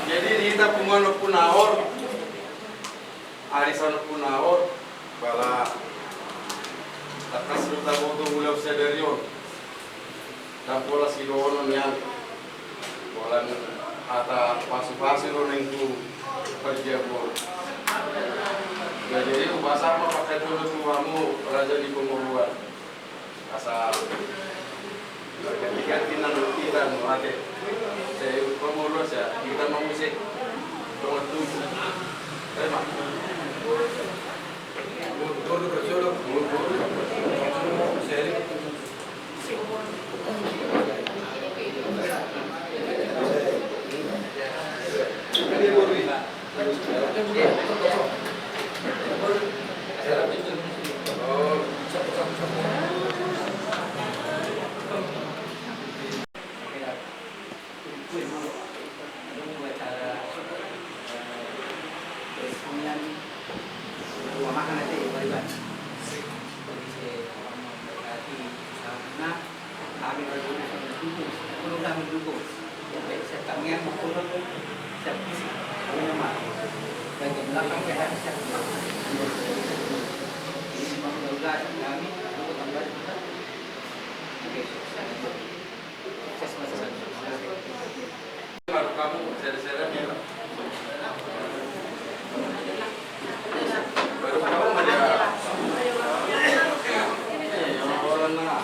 Jadi kita pungono punawor, arisan punawor, bala atas luta boto mulai sederion, dan pola sidono nian, pola ata pasu-pasu lo nengku kerja bol. Jadi itu bahasa apa pakai dulu tuamu raja di Pemuluan, asal ketika kita memakai saya Pemuluan ya kita mengusik nomor 7. Terima. Mundur berjolok, mundur. Seri. Baru kamu seri-seri bilang. Baru kamu ada. Orang nak.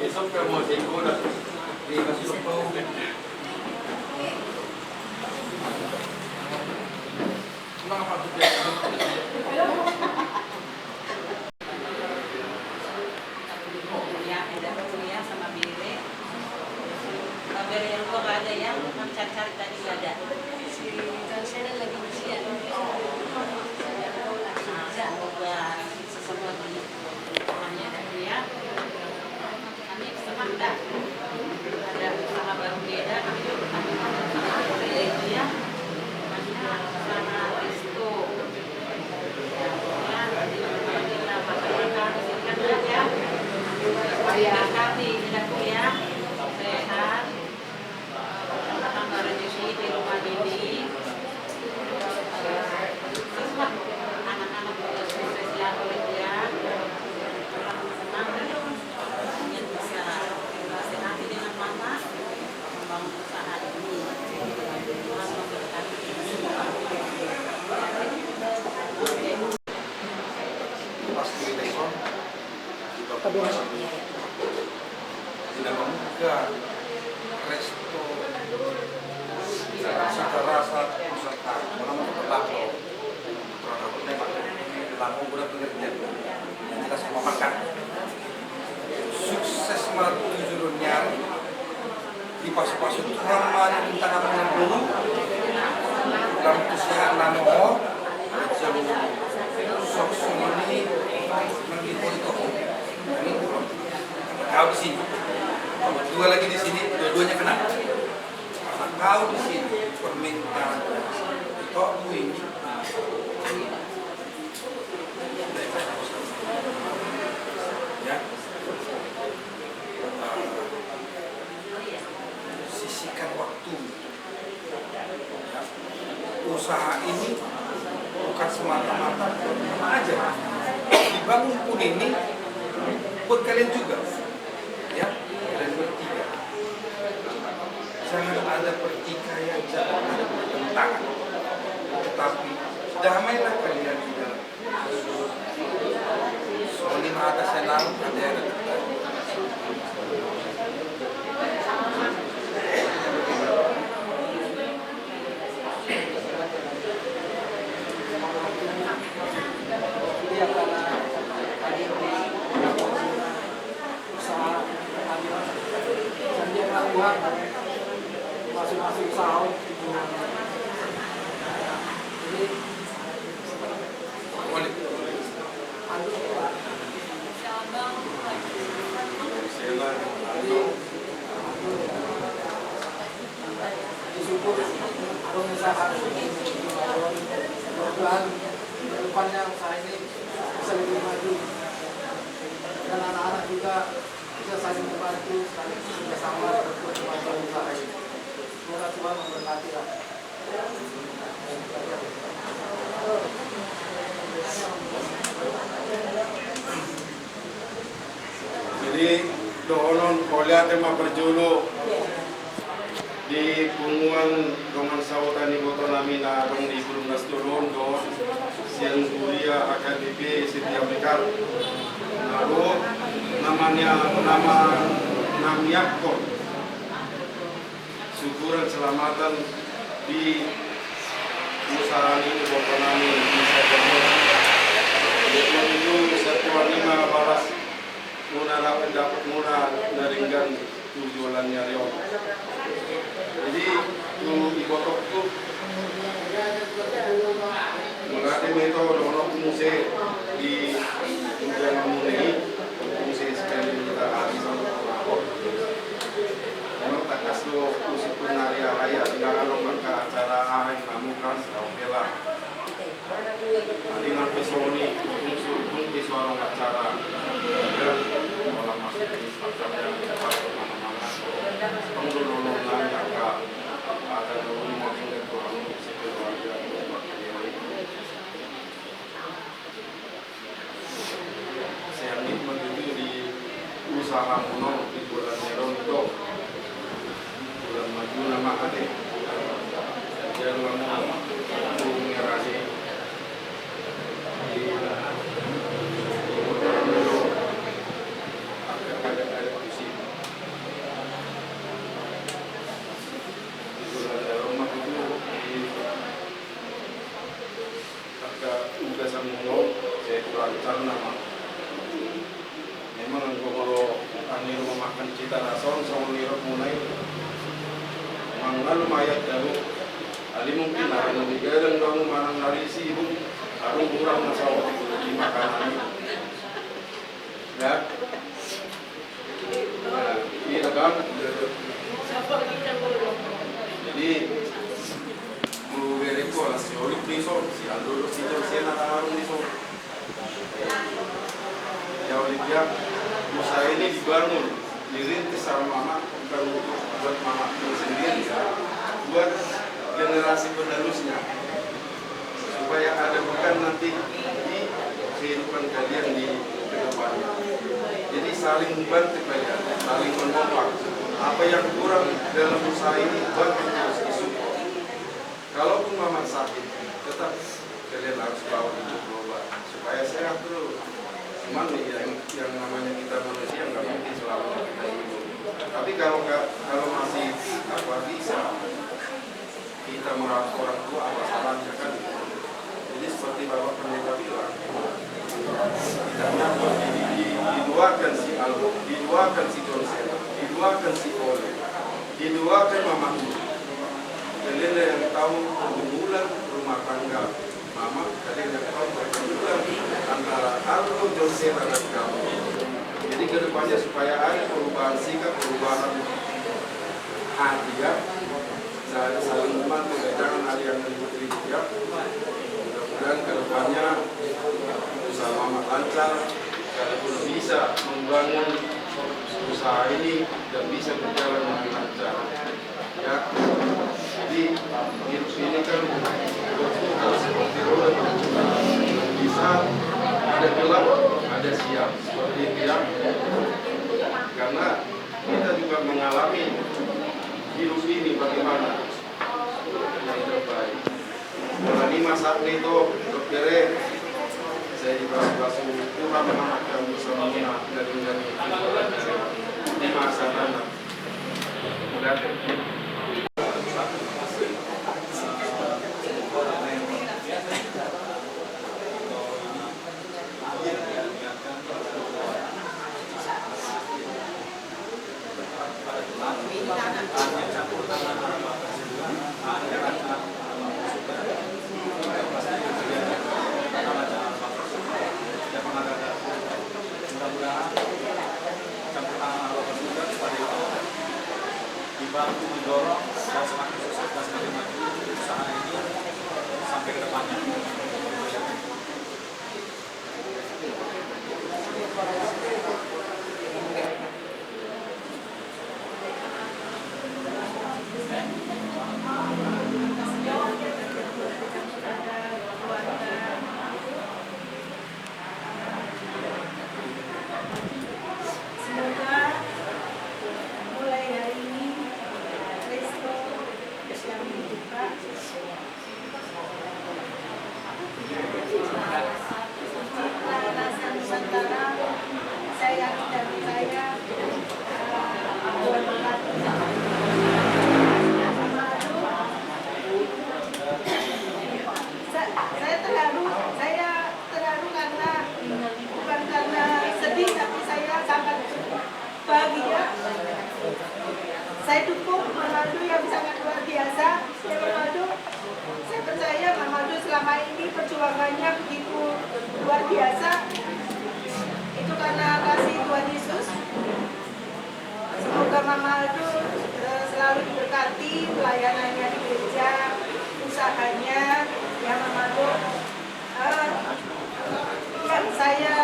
Besok kamu singgung dah. Dikasih lupa. Kenapa tu dia? Yang tua gak ada, yang mencari-cari tadi gak ada. Si Jansena lagi ujian. Semoga sesuatu hanya dari ya. Kami senang dah. Ada usaha baru beda. Kami itu ya. Hanya sana resto. Ya, kita makan-makan disini kan ya. Kami tidak kuliah. Sehat. Rezeki di rumah ini anak-anak juga sukses ya kerja senang yang bisa berhati dengan mama membangun usaha ini Tuhan memberkati semua. Pasti Tyson kita puasa tidak membuka resto cita rasa Nusantara orang mau terbakar produk tembak lampu udah pengertian yang kita semua makan sukses malu judulnya di pasu-pasu ramah tentang apa yang dulu lampu sehat namo jauh sok ini menghibur itu ini kau di sini dua lagi di sini dua-duanya kena. Kau di sini permintaan kau ini ya sisihkan waktu ya usaha ini bukan semata-mata buat Mama aja. Dibangun pun ini buat kalian juga, ya, kalian bertiga. Jangan ada pertikaian, jangan ada pertentangan, tetapi damailah kalian di dalam. Soal 5 atas yang lalu ada yang ada. Masing-masing usaha disyukur pengusaha mudah-mudahan depannya usaha ini bisa lebih maju dan anak-anak juga bisa saling membantu, saling bersama untuk kemajuan usaha ini. Semoga Tuhan memberkati. Jadi doon kuliah tema perjulu di punguan dongan sautan di boto nami na dong di Gunung Nasturun do siang kuliah AKBP setiap dekat. Lalu nama Namiakko syukuran selamatan di usaha ini boto nami bisa jemput. Itu satuan 5 balas muna dapat muna naringgan tujuannya Rio. Jadi tu ibotok tu mengate metode ono fungsi di tujuan muni fungsi sekali kita hari sama memang tak kasih usipun naria raya tidak kalau mereka acara hari namukan saupela dengan pesoni unsur di suara acara dan malam masuk di acara yang dapat mana-mana pengelolaan yang ada dulu makin kurang sekeluarga saya nikmat itu di usaha mono di bulan Meron itu bulan maju nama ade dan lama mengerasi di nama memang kalau ani rumah makan cita rason sama nirok mulai memang lumayan jauh ali mungkin ada yang digadang kamu manang narisi ibu harus kurang masalah di makanan ya iya kan jadi mau beri kuala si olip niso si aldo si tersiana tamarung niso jauh dia usaha ini dibangun dirintis sama mama bukan untuk buat mama sendiri ya buat generasi penerusnya supaya ada bukan nanti di kehidupan kalian di kedepannya jadi saling membantu kalian saling menopang apa yang kurang dalam usaha ini bantu terus disupport kalaupun mama sakit tetap kalian harus bawa untuk berobat supaya sehat terus. Cuman yang namanya kita manusia nggak mungkin selalu kita hidup. Tapi kalau masih bisa kita merawat orang tua apa salahnya kan? Jadi seperti Bapak Pendeta bilang, kita dapat diduakan si Aldo, diduakan si Johnson, diduakan si Ole, diduakan Mama Ulu. Kalian yang tahu pergumulan rumah tangga Mama, kalian yang tahu pergumulan antara Aldo, Johnson, dan kamu. Jadi kedepannya supaya ada perubahan sikap, perubahan hati ya, saling membantu, jangan ada yang ribut-ribut ya. Mudah-mudahan kedepannya usaha Mama lancar, kalaupun bisa membangun usaha ini dan bisa berjalan dengan lancar. Ya, jadi hidup ini kan harus seperti roda, bisa ada gelap, ada siang, seperti itu ya. Karena kita juga mengalami hidup ini bagaimana yang terbaik. Kalau ini masak itu terkere, saya juga langsung kurang memakan bersama dari di masa tanah. dibantu mendorong dan semakin sukses dan semakin maju usaha ini sampai ke depannya. Semoga mulai hari ini resto yang dibuka rasa Nusantara, saya yakin dan percaya buat saya terharu karena bukan karena sedih, tapi saya sangat bahagia. Saya dukung Mamaldo yang sangat luar biasa. Ya Mamaldo, saya percaya Mamaldo selama ini perjuangannya begitu luar biasa. Itu karena kasih Tuhan Yesus. Semoga Mamaldo selalu diberkati pelayanannya di gereja, usahanya, ya Mamaldo. Yang saya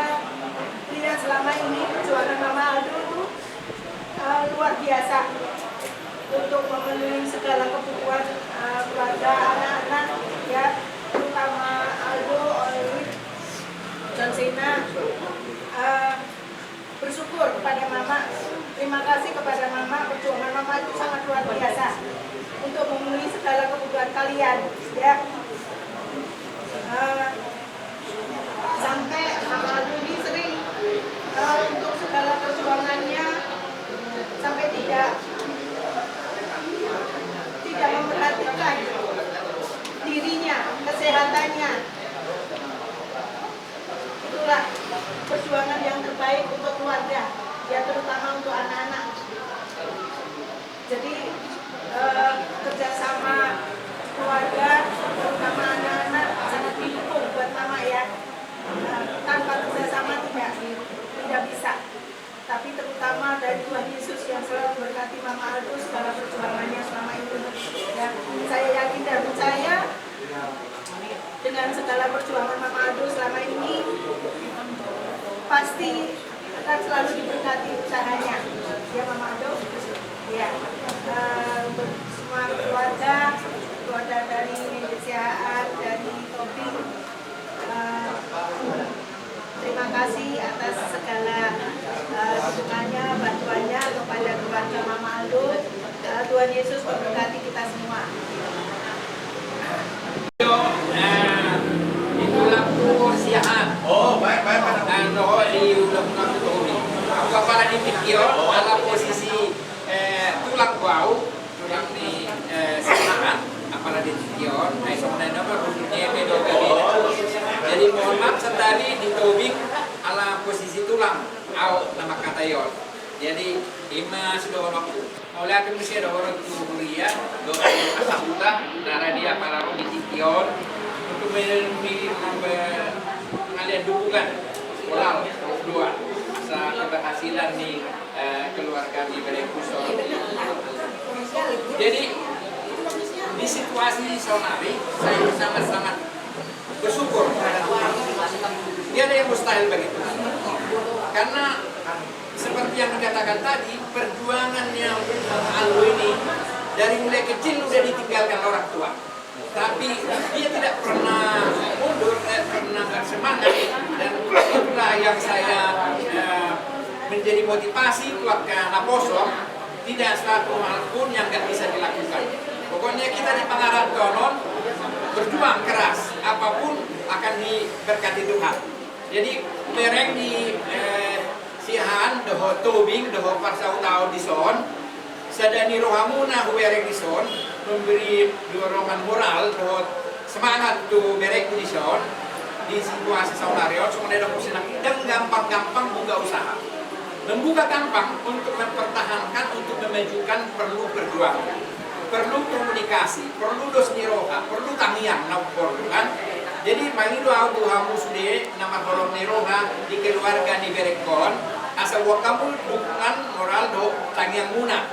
lihat selama ini perjuangan Mamaldo itu luar biasa untuk memenuhi segala kebutuhan keluarga, anak-anak, ya, terutama Aldo, Olive, John Cena. Bersyukur kepada Mama, terima kasih kepada Mama, perjuangan Mama itu sangat luar biasa untuk memenuhi segala kebutuhan kalian, ya. Sampai Mama Aldo ini sering untuk segala perjuangannya sampai tidak memperhatikan dirinya, kesehatannya. Itulah perjuangan yang terbaik untuk keluarga, ya terutama untuk anak-anak. Jadi kerjasama keluarga, terutama anak-anak, sangat didukung buat Mama ya. Tanpa kerjasama tidak bisa. Tapi terutama dari Tuhan Yesus yang selalu berkati Mama Aldo segala perjuangannya selama ini. Ya, saya yakin dan percaya dengan segala perjuangan Mama Aldo selama ini pasti akan selalu diberkati usahanya. Ya Mama Aldo. Ya, untuk semua keluarga dari Indonesia, dari Topik. Terima kasih atas segala dukungannya, bantuannya kepada keluarga Mama Aldo. Tuhan Yesus memberkati kita semua. Itulah persiapan. Oh, baik. Ano di ulang-ulang itu. Aku kepala di pikiran dalam posisi tulang bau, tulang di senahan, apalagi di pikiran. Nah, sebenarnya nomor rujukannya beda kali. Jadi mohon maaf setali di tobing ala posisi tulang, nama kata yon. Jadi ima sudah waktu. Oleh aku mesti ada orang tuburia, doa asabula, darah dia para roh di pikiran untuk pengalian dukungan moral dua saat keberhasilan di keluarga di Balai Kusol. Jadi di situasi sonari saya sangat-sangat bersyukur terhadap Tuhan. Tidak ada yang mustahil bagi Tuhan. Karena seperti yang dikatakan tadi, perjuangan yang Aldo ini dari mulai kecil udah ditinggalkan orang tua. Tapi dia tidak pernah mundur, pernah bersemangat, dan itulah yang saya menjadi motivasi keluarga Naposo. Tidak satu hal pun yang nggak bisa dilakukan. Pokoknya kita di Pangarantonon berjuang keras, apapun akan diberkati Tuhan. Jadi mereng di sihan doho tobing doho parsautao di son, sadani rohamuna huwereng di son, memberi dorongan moral doho semangat tu berek di son di situasi saunarion semuanya dong senang dan gampang-gampang buka usaha. Membuka gampang untuk mempertahankan, untuk memajukan perlu perjuangan, perlu komunikasi, perlu dos niroha, perlu tangiang naupor kan. Jadi mangido aku hamus de nama tolong niroha di keluarga di Berekon asal kamu dukungan moral do tangiang muna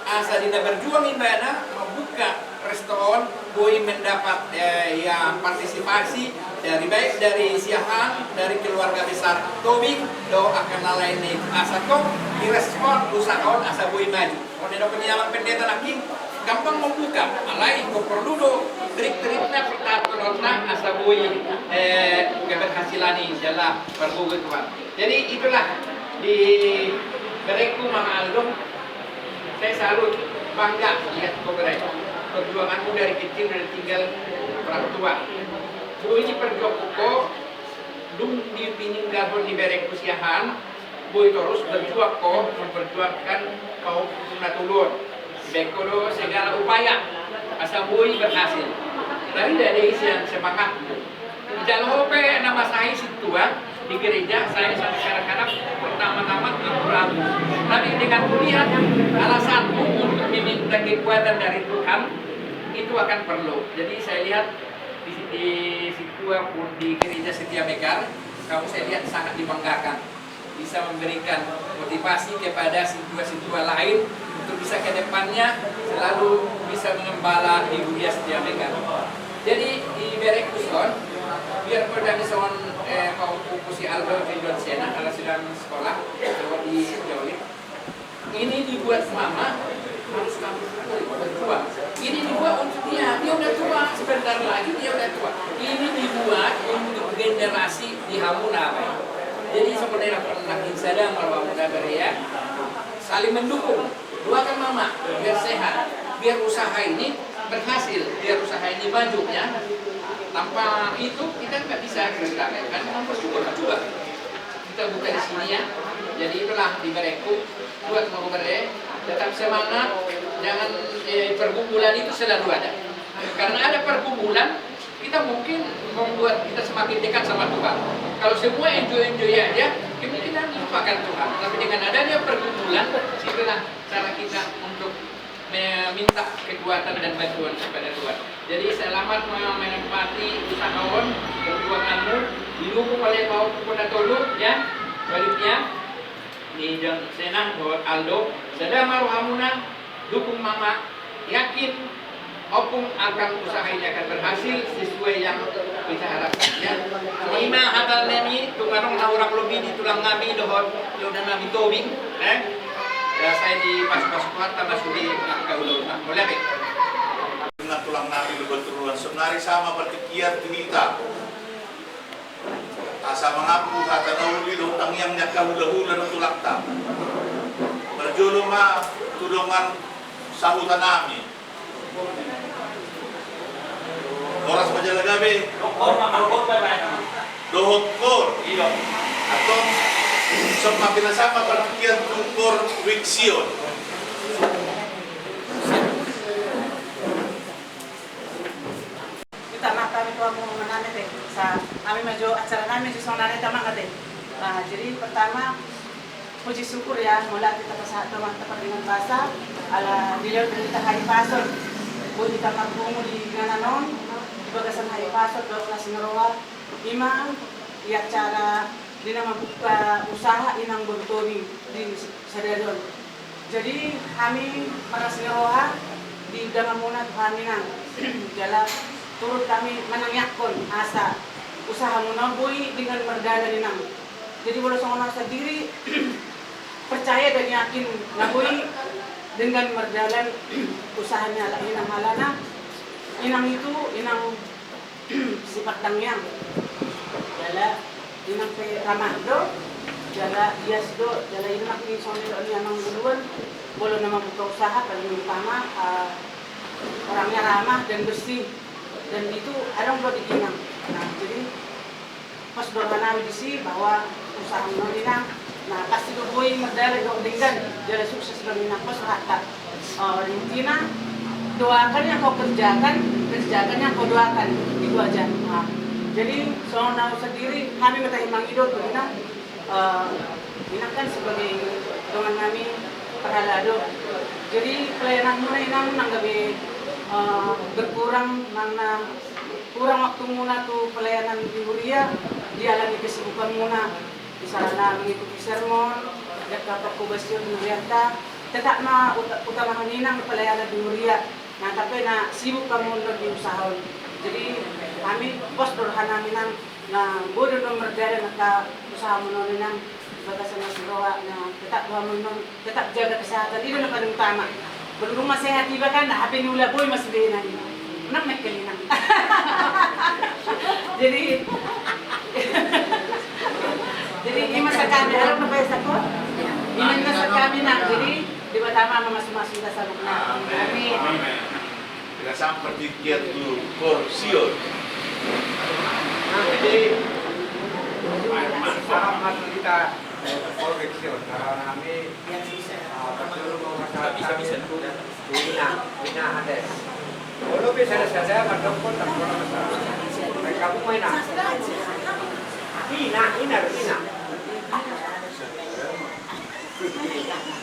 asal dina berjuang imbana membuka restoran boy mendapat ya partisipasi dari baik dari siahan dari keluarga besar Tobing do akan lain nih asal kok direspon usahawan asal boy maju kalau ada penyalang pendeta lagi gampang membuka alai kok perlu do trik-triknya pertaturan asal boy keberhasilan ini jalan berbuat Tuhan. Jadi itulah di Bereku Mama Aldo saya salut bangga lihat kau mereka perjuanganmu dari kecil dari tinggal orang tua. Boy ini perjuang dung di pining gabon di Bereku siahan boy terus berjuang kau memperjuangkan kau tunatulun bekodo segala upaya asal boy berhasil. Tapi dari isian semangat Jalope nama saya situa di gereja saya sampai kadang-kadang pertama-tama ragu. Tapi dengan melihat alasanmu untuk meminta kekuatan dari Tuhan itu akan perlu. Jadi saya lihat di situa pun di gereja Setia Mekar, kamu saya lihat sangat dibanggakan bisa memberikan motivasi kepada situa-situa lain untuk bisa ke depannya selalu bisa mengembala di Gereja Setia Mekar. Jadi di Berekuson biar pada misalkan kau si Aldo di Sena kalau sedang sekolah di Jauh ini dibuat mama harus kamu berjuang. Ini dibuat untuk dia udah tua sebentar lagi dia udah tua. Ini dibuat untuk generasi di Hamuna. Jadi sebenarnya pernah sadar bahwa muda beria saling mendukung. Doakan mama biar sehat, biar usaha ini berhasil, biar usaha ini maju ya. Tanpa itu kita nggak bisa gerak kan memang bersyukur juga kita buka di sini ya. Jadi itulah di Bereku buat mau tetap semangat, jangan pergumulan itu selalu ada. Karena ada pergumulan kita mungkin membuat kita semakin dekat sama Tuhan. Kalau semua enjoy aja, kita lupakan Tuhan. Tapi dengan adanya pergumulan, itulah cara kita untuk meminta kekuatan dan bantuan kepada Tuhan. Jadi selamat menempati usahawan perjuanganmu didukung oleh kau kepada tolu ya baliknya di John Senang bahwa Aldo sedang maruhamuna dukung mama yakin opung akan usaha ini akan berhasil sesuai yang kita harapkan ya. Lima hadal nemi tungarong na orang lebih di tulang ngami dohon dan nami tobing ya saya di pas-pas kuarta masuk di kaulo boleh be dengan tulang nami betul-betul sebenarnya sama seperti kiat kita asa mengaku kata nauli hutang yang nyakahula-hula na tulakta berjolo ma tulungan sahutan nami oras majalagabe dohot kor atau sama pinasama perkian tukor wiksion. Kita kami tuh mau menanya deh, kami maju acara kami di sana tama deh. Nah, jadi pertama puji syukur ya, mulai kita pasal teman-teman dengan bahasa, ala dilihat kita hari pasor, puji kita mampu di Ngananon, di bagasan hari pasor, 12 Ngeroa, imam, ya acara dina membuka usaha inang bertobi di Sadarion. Jadi kami para Ngeroa di Dangamuna Tuhan inang, jalan turut kami menanyakan asa usaha menabui dengan merdana dinam. Jadi boleh sama sendiri percaya dan yakin nabui dengan berjalan usahanya lah inang halana. Inang itu inang sifat dangyang. Jala inang pe ramah do, jala hias do, jala inang ni sone do ni amang duluan. Boleh nama buka usaha paling utama orangnya ramah dan bersih, dan itu ada buat diinang. Nah jadi pas berkenal di sini bahwa usaha menginang, nah pasti berboy merdeka dong dengan jadi sukses menginang pas rata. Intinya doakan yang kau kerjakan yang kau doakan itu aja. Nah, jadi soalnya sendiri kami minta imang hidup menginang, inang kan sebagai dengan kami perhalado. Jadi pelayanan muna inang nanggabi berkurang mana kurang waktu muna tuh pelayanan di Huria, dia lagi kesibukan muna di sana mengikuti sermon dekat Pakubastion di Hurianta, tetap na utamakan inang pelayanan di Huria. Nah tapi na sibuk kamu di usaha. Jadi kami pos dorhana minang na bodoh nomor dari naka usaha menolongan bagasan Siroa. Nah tetap jaga kesehatan itu yang paling utama. Berumah sehat tiba kan, nah HP ni ula boy masih benar ini. Nak make kelinang. Jadi ini masa kami alam na pesa ko. Ini masa kami nak jadi di batama masuk-masuk kita salukna. Amin. Kita berpikir tu porsiun. Jadi manfaat kita porsiun karena kami bisa Ina ada. Kalau bisa ada mandok tak pernah masalah. Mereka pun main Ina.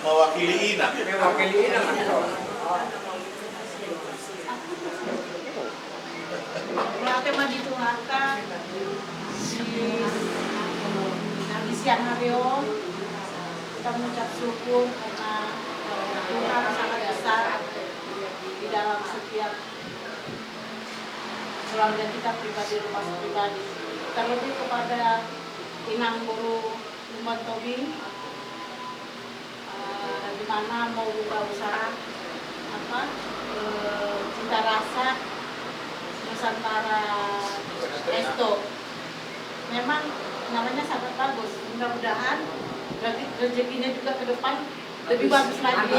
Mewakili Ina. Berarti mah dituangkan di siang hari kita mengucap syukur karena Tuhan sangat besar di dalam setiap keluarga kita pribadi, rumah pribadi. Terlebih kepada Inang Guru Lumban Tobing, di mana mau buka usaha Cita Rasa Nusantara Resto. Memang namanya sangat bagus. Mudah-mudahan rezekinya juga ke depan lebih bagus lagi.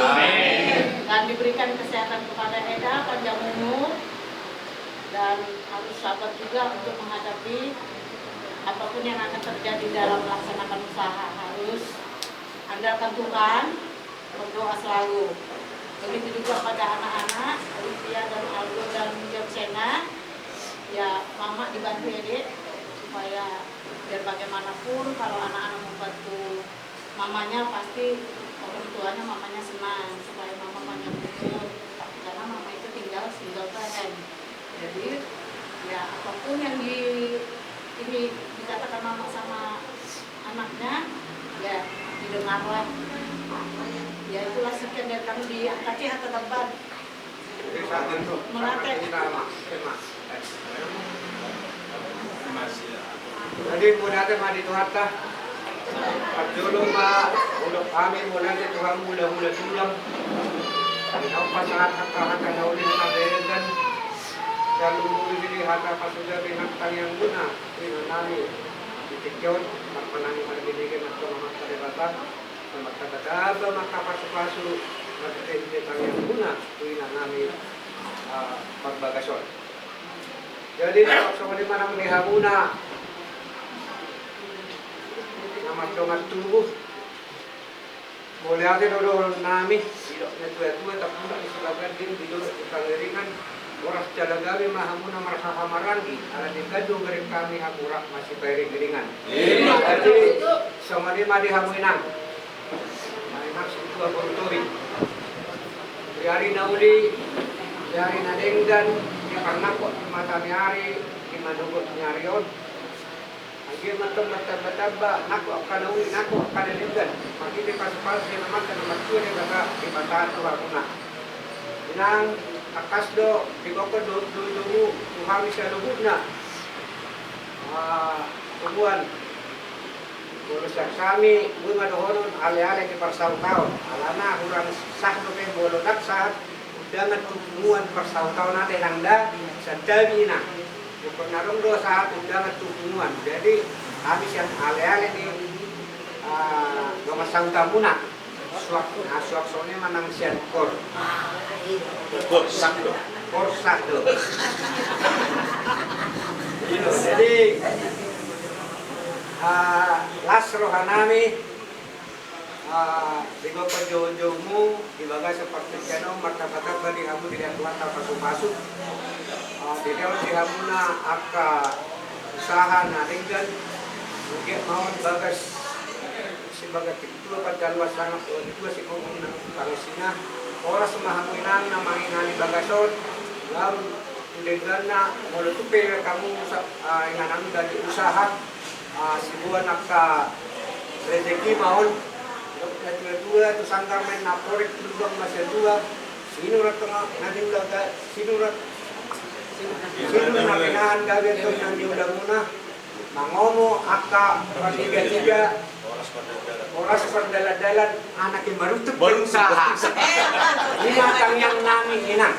Dan diberikan kesehatan kepada Eda, panjang umur, dan harus sabar juga untuk menghadapi apapun yang akan terjadi dalam melaksanakan usaha. Harus andalkan Tuhan, berdoa selalu. Begitu juga pada anak-anak Olivia dan Aldo dan Jobsena, ya mama dibantu ya dek, supaya biar bagaimanapun kalau anak-anak membantu mamanya pasti orang tuanya mamanya senang supaya mama panjang umur, karena mama itu tinggal single parent. Jadi ya apapun yang ini dikatakan mama sama anaknya ya didengarlah. Ya itulah sekian dari kami di kaki atau tempat melatih. Jadi mudah mah dituhata. Pagdulong ulok kami mula di Tuhan mula tulang. Ang pasahat na uli na nabegan. Sa lumuli dili hata pasugabi haktang yang guna. Pinanami itikyon magpanani manabiligan at mga kalibata. Magkakadaba makapasupaso nagtitindi ang yang guna tuwin na namin magbagasyon. Jadi sa kalima ng lihamuna na magdungat tubuh mulai ate dodol nami silok na tuwa tapos isulagan din bidol ikangiringan oras jalagawi mahamuna marhahamarangi ala dikadung garing kami hamurak masih bayari giringan. Jadi sa malima dihamuinang mainak sutua boruturi diari na uli diari na denggan di pangakot di mata niari di manugot niarion Agi mataba nako akan uli nako akan denggan makiti pas-pas di naman ka naman tuwa ni kaka di bataan tuwa kuna inang akas do di koko do tuhawi sa lubud na tubuan urusan kami bunga dohon ale-ale di persahun-tahun alana kurang sah nope bolodak saat udangan tubuhan persahun-tahun nate nangda sadabi na penarung do saat udangan tubuhan jadi habis yang ale-ale di nomor tahuna suak soalnya manang sian kor sakdo jadi las rohanami digo penjojomu dibaga seperti kano martabat bagi kamu tidak tuan tak pasu-pasu di dalam dihamuna aka usaha naringgan mungkin mau bagas sebagai itu pada luas sana itu si komuna kalisina orang semahamuinan nama inani bagason lalu udegana mau tupe kamu inganan dari usaha sibuan aka rezeki maun dua tu sangkar main naporek lubang masih dua sinurat tengah nanti udah sinurat pinahan gawe tu nanti udah munah mangomo aka tiga oras perdalalan anak yang baru tuh berusaha ini matang yang nami inang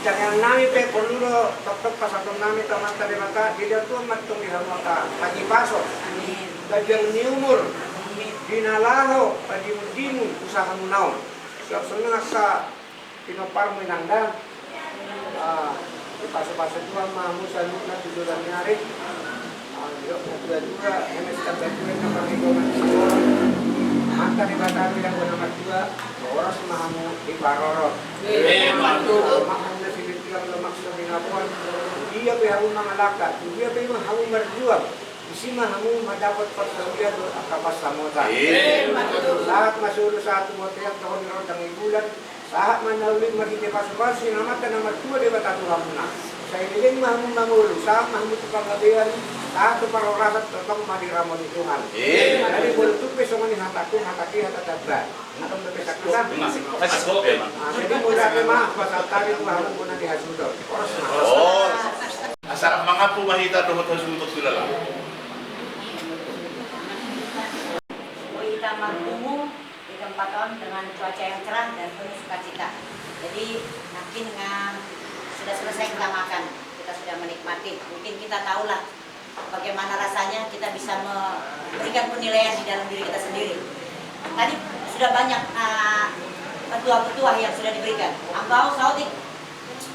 jangan nami pe perlu tok pasatong nami tamat tadi maka dia tuh matung di hamaka pagi pasok kajang ni umur dinalaho padi mudimu usaha munaon siap seneng asa pinoparmu inangda di pasok-pasok tua mahu salutna tujuan nyari dua MS terbentuk yang perhitungan semua maka di batang yang nomor 2 orang semahamu di Barorot makanya si bintilang lemak seminapun dia berhamu mengalahkan dia berhamu berjuang isi mahamu mendapat persaudara akapas samota saat masuk satu motel tahun rodang bulan saat menaulik masih pas-pas sinamatan nomor 2 di batang hamuna saya ini mahamu mangulu saat mahamu tukang gabean saat tu para orang tetap madi ramon Tuhan. Jadi boleh tu besok ni hataku hataki hatataba. Atau berpesak kita. Jadi boleh mah pasal tadi tu harus guna di hasudor. Oh. Asal mangapu mahita dohot hasudor sudah lah. Kita bertemu di tempat on dengan cuaca yang cerah dan penuh sukacita. Jadi mungkin sudah selesai kita makan, kita sudah menikmati. Mungkin kita tahulah bagaimana rasanya kita bisa memberikan penilaian di dalam diri kita sendiri. Tadi sudah banyak petua-petua yang sudah diberikan. Ambau sautik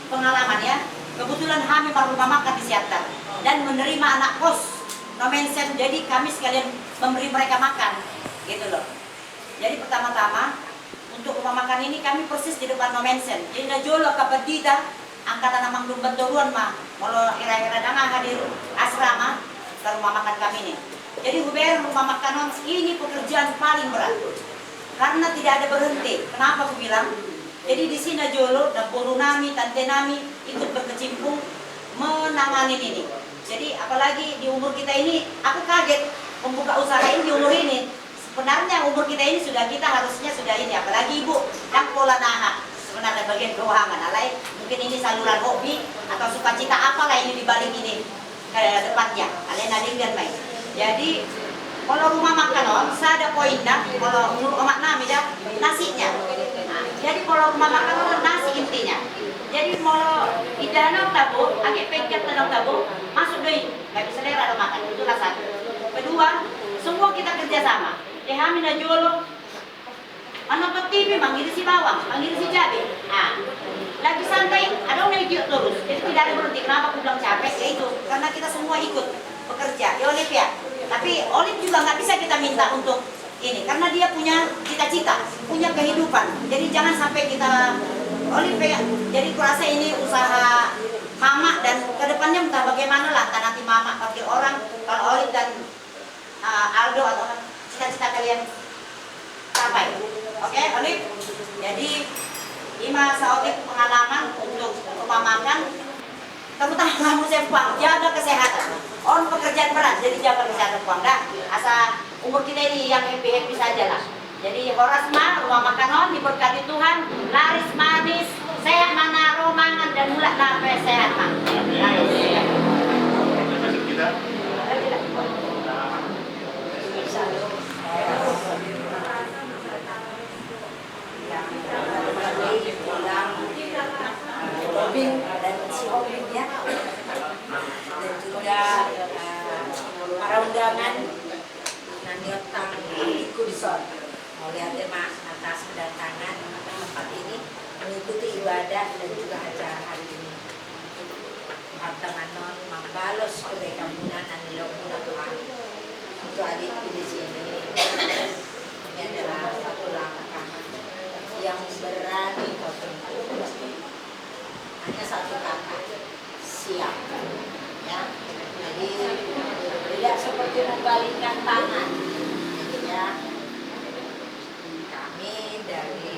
pengalaman ya. Kebetulan kami baru rumah makan disiapkan dan menerima anak kos nomensen. Jadi kami sekalian memberi mereka makan, gitu loh. Jadi pertama-tama untuk rumah makan ini kami persis di depan nomensen. Jadi najolo kapatida angkatan namang lumbanturuan mah kalau kira-kira dana hadir asrama ke rumah makan kami ini. Jadi Huber rumah makan ini pekerjaan paling berat karena tidak ada berhenti. Kenapa aku bilang? Jadi di sini Jolo dan Boru nami, tante nami ikut berkecimpung menangani ini. Jadi apalagi di umur kita ini, aku kaget membuka usaha ini di umur ini. Sebenarnya umur kita ini kita harusnya sudah ini, apalagi ibu yang pola naha. Sebenarnya bagian keuangan, alai mungkin ini saluran hobi atau sukacita apalah ini dibalik ini ke depannya, alai nadinggan main. Jadi kalau rumah makan saya ada poin dah, kalau menurut omak nami dah nasinya. Nah, jadi kalau rumah makan nasi intinya. Jadi kalau idana tabu, agak pengket tenang tabu, masuk deh, nggak bisa selera makan, itulah satu. Kedua, semua kita kerjasama. Kami najolo nonton TV, manggil si bawang, manggil si cabai. Nah, lagi santai, ada orang yang terus. Jadi tidak ada berhenti. Kenapa aku bilang capek? Ya itu, karena kita semua ikut bekerja. Ya Olip ya. Tapi Olip juga nggak bisa kita minta untuk ini, karena dia punya cita-cita, punya kehidupan. Jadi jangan sampai kita Olip ya. Jadi kurasa ini usaha Mama dan kedepannya entah bagaimana lah. Entah nanti Mama panggil orang, kalau Olip dan Aldo atau cita-cita kalian capai. Oke, Olip. Jadi Ima Saotik pengalaman untuk rumah makan, terutama kamu sempang, jaga kesehatan. On pekerjaan berat, jadi jaga kesehatan puang dah. Asa umur kita ini yang happy saja lah. Jadi horasma rumah makan on diberkati Tuhan, laris manis, sehat mana romangan dan mulak nape sehat mah. Robin ya, dan juga para undangan naniotang iku dison oleh tema atas kedatangan tempat ini mengikuti ibadah dan juga acara hari ini. Artanganon membalos kebekampunan anilokuna Tuhan. Untuk adik di sini, ini adalah satu langkah yang berani kau tempuh. Hanya satu kata, siap. Ya, jadi tidak seperti membalikkan tangan. Jadi ya, kami dari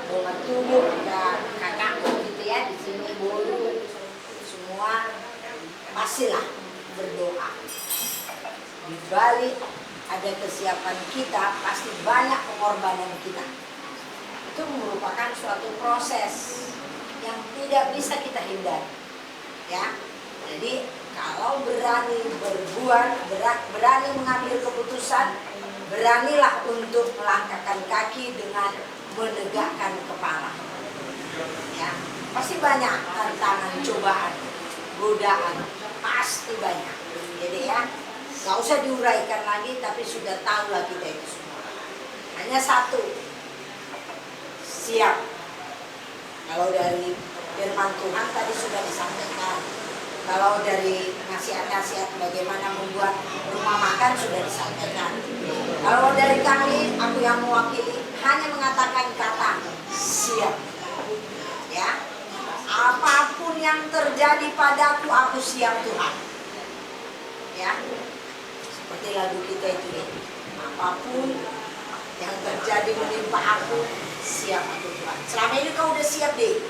Donga Tubuh dan kakakku gitu ya di sini bolu semua pastilah berdoa. Di balik ada kesiapan kita, pasti banyak pengorbanan kita. Itu merupakan suatu proses yang tidak bisa kita hindari. Ya, jadi kalau berani berbuat, berani mengambil keputusan, beranilah untuk melangkahkan kaki dengan menegakkan kepala. Ya, pasti banyak tantangan, cobaan, godaan, pasti banyak. Jadi ya, nggak usah diuraikan lagi, tapi sudah tahulah kita itu semua. Hanya satu, siap. Kalau dari firman Tuhan tadi sudah disampaikan. Kalau dari nasihat-nasihat bagaimana membuat rumah makan sudah disampaikan. Kalau dari kami, aku yang mewakili hanya mengatakan kata siap. Ya, apapun yang terjadi padaku, aku siap Tuhan. Ya, seperti lagu kita itu ya. Apapun yang terjadi menimpa aku, siap aku Tuhan. Selama ini kau udah siap deh.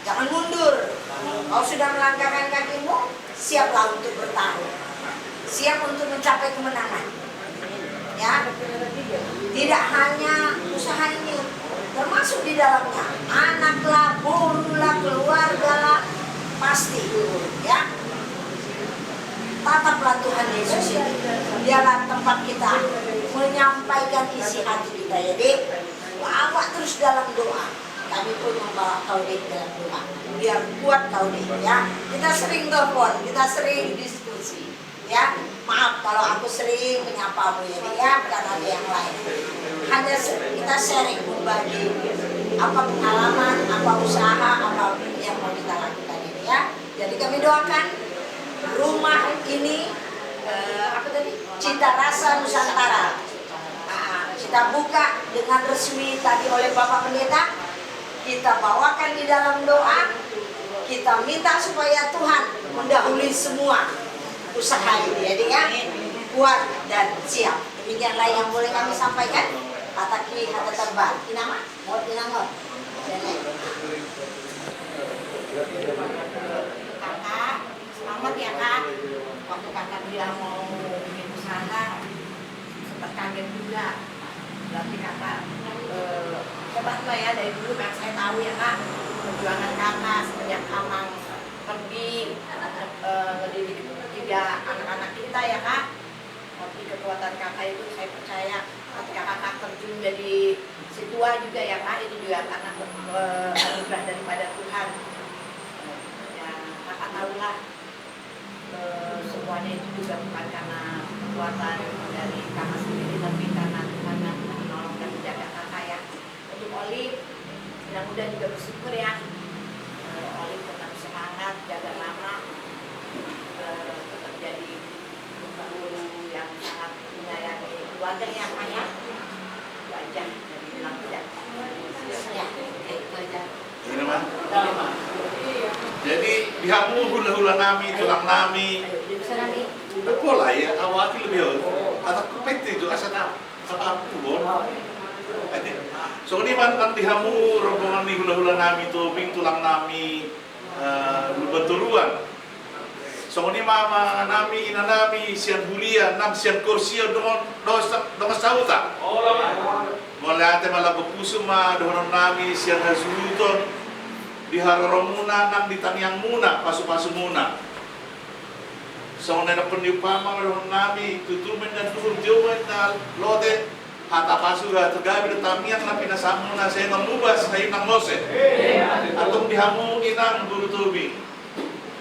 Jangan mundur. Kau sudah melangkahkan kakimu, siaplah untuk bertarung. Siap untuk mencapai kemenangan. Ya, tidak hanya usaha ini, termasuk di dalamnya anaklah, borulah, keluarga lah, pasti. Ya, tataplah Tuhan Yesus ini. Dialah tempat kita menyampaikan isi hati kita. Jadi, bawa terus dalam doa. Kami pun membawa kau di dalam doa. Biar kuat kau nih, ya. Kita sering telepon, kita sering diskusi, ya. Maaf kalau aku sering menyapamu ya, bukan ada yang lain. Hanya kita sharing, berbagi apa pengalaman, apa usaha, apa yang mau kita lakukan ini, ya. Jadi kami doakan rumah ini, Cita Rasa Nusantara. Kita buka dengan resmi tadi oleh Bapak Pendeta. Kita bawakan di dalam doa, kita minta supaya Tuhan mendahului semua usaha ini, jadi ya, kuat dan siap. Demikianlah yang boleh kami sampaikan. Hataki hata terbang, inama, mau inama. Kakak, selamat ya kak. Waktu kakak bilang mau bikin usaha, sempat kaget juga. Berarti kakak hebat lah ya, dari dulu kan saya tahu ya kak, perjuangan kakak semenjak Amang pergi ngedidik tiga anak-anak kita ya kak. Tapi kekuatan kakak itu saya percaya ketika kakak terjun jadi situa juga ya kak, itu juga karena anugerah daripada Tuhan. Ya kakak tahulah semuanya itu juga bukan karena kekuatan dari kakak sendiri, tapi karena Tuhan yang menolong dan menjaga kakak ya. Untuk Olive, mudah-mudahan juga bersyukur ya. Olive tetap semangat, jaga nama, tetap jadi guru yang sangat menyayangi keluarga ya kak ya. Itu aja dari bilang tidak. Ya, itu aja. Jadi dihamu hula-hula nami, tulang nami. Pola ya, awak lebih atau kupet itu asal apa pun. So ini mantan dihamu rombongan di hula-hula nami itu, ping tulang nami, betuluan. So ini mama nami, ina nami, sian hulia, nam sian kursia dengan dos sauta. Mulai ate malah berkusuma dengan nami sian hasuluton. Di haroromuna nang di taniang muna pasu-pasu muna. So nena pendiupama meron nami tutumen dan turun jauh na lote hata pasuga tergabi tamiang na pinasamu na sa inang lubas na inang Mose. Atong dihamu inang guru tubi.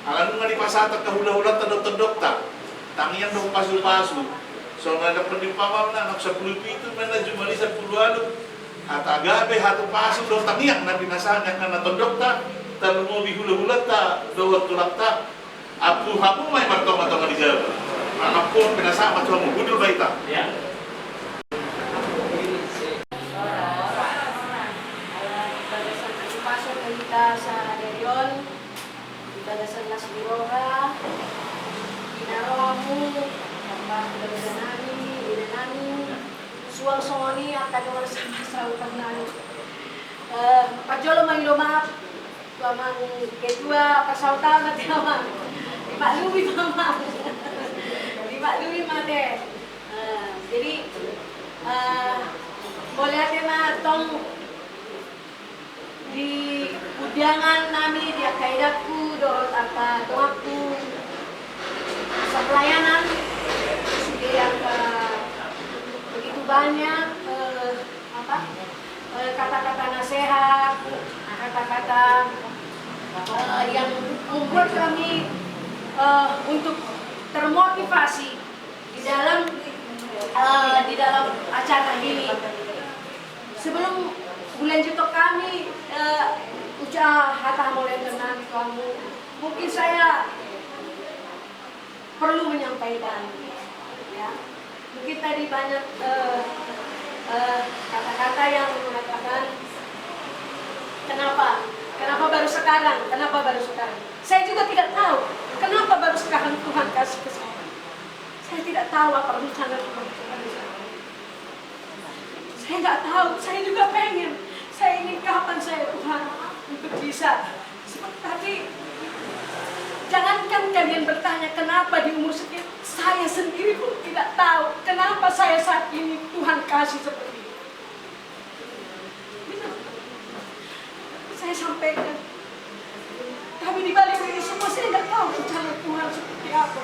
Alam nga di pasatak kahula-hula tadok-tadok ta. Tangiang dong pasu-pasu. So nga dapat dipawaw na sa pulpito man na jumali sa pulualo. At agabe hatu pasu dong tangiang na pinasangan na natodok ta. Talumobi hula-hula ta, dawat tulak ta. Apu hapu may martong-martong di jalan. Anak pun pinasama tuh mau budul baita. Kita sa Derion, kita dasar Las Biroha, Kinarawamu, tambah Daganani, Idanani, Suang Songoni, ang tagawal sa Upagnani. Pajolo Mailomap, Tuamang kedua Pasauta, Matiamang, Dimaklumi Mama, Dimaklumi Mate. Jadi, boleh ada na tong di udangan nami di kaidaku dorot apa doaku sa pelayanan yang begitu banyak kata-kata nasihat, kata-kata yang membuat kami untuk termotivasi di dalam acara ini. Sebelum bulan juta kami hata mulai tenang kamu, mungkin saya perlu menyampaikan, ya. Mungkin tadi banyak kata-kata yang mengatakan kenapa baru sekarang, Saya juga tidak tahu kenapa baru sekarang Tuhan kasih ke saya. Saya tidak tahu apa rencana Tuhan kepada saya. Saya nggak tahu, saya juga pengen. Saya ingin kapan saya Tuhan untuk bisa. Tapi jangankan kalian bertanya kenapa di umur sekian, saya sendiri pun tidak tahu kenapa saya saat ini Tuhan kasih seperti ini. Saya sampaikan. Tapi di balik ini semua saya nggak tahu rencana Tuhan seperti apa.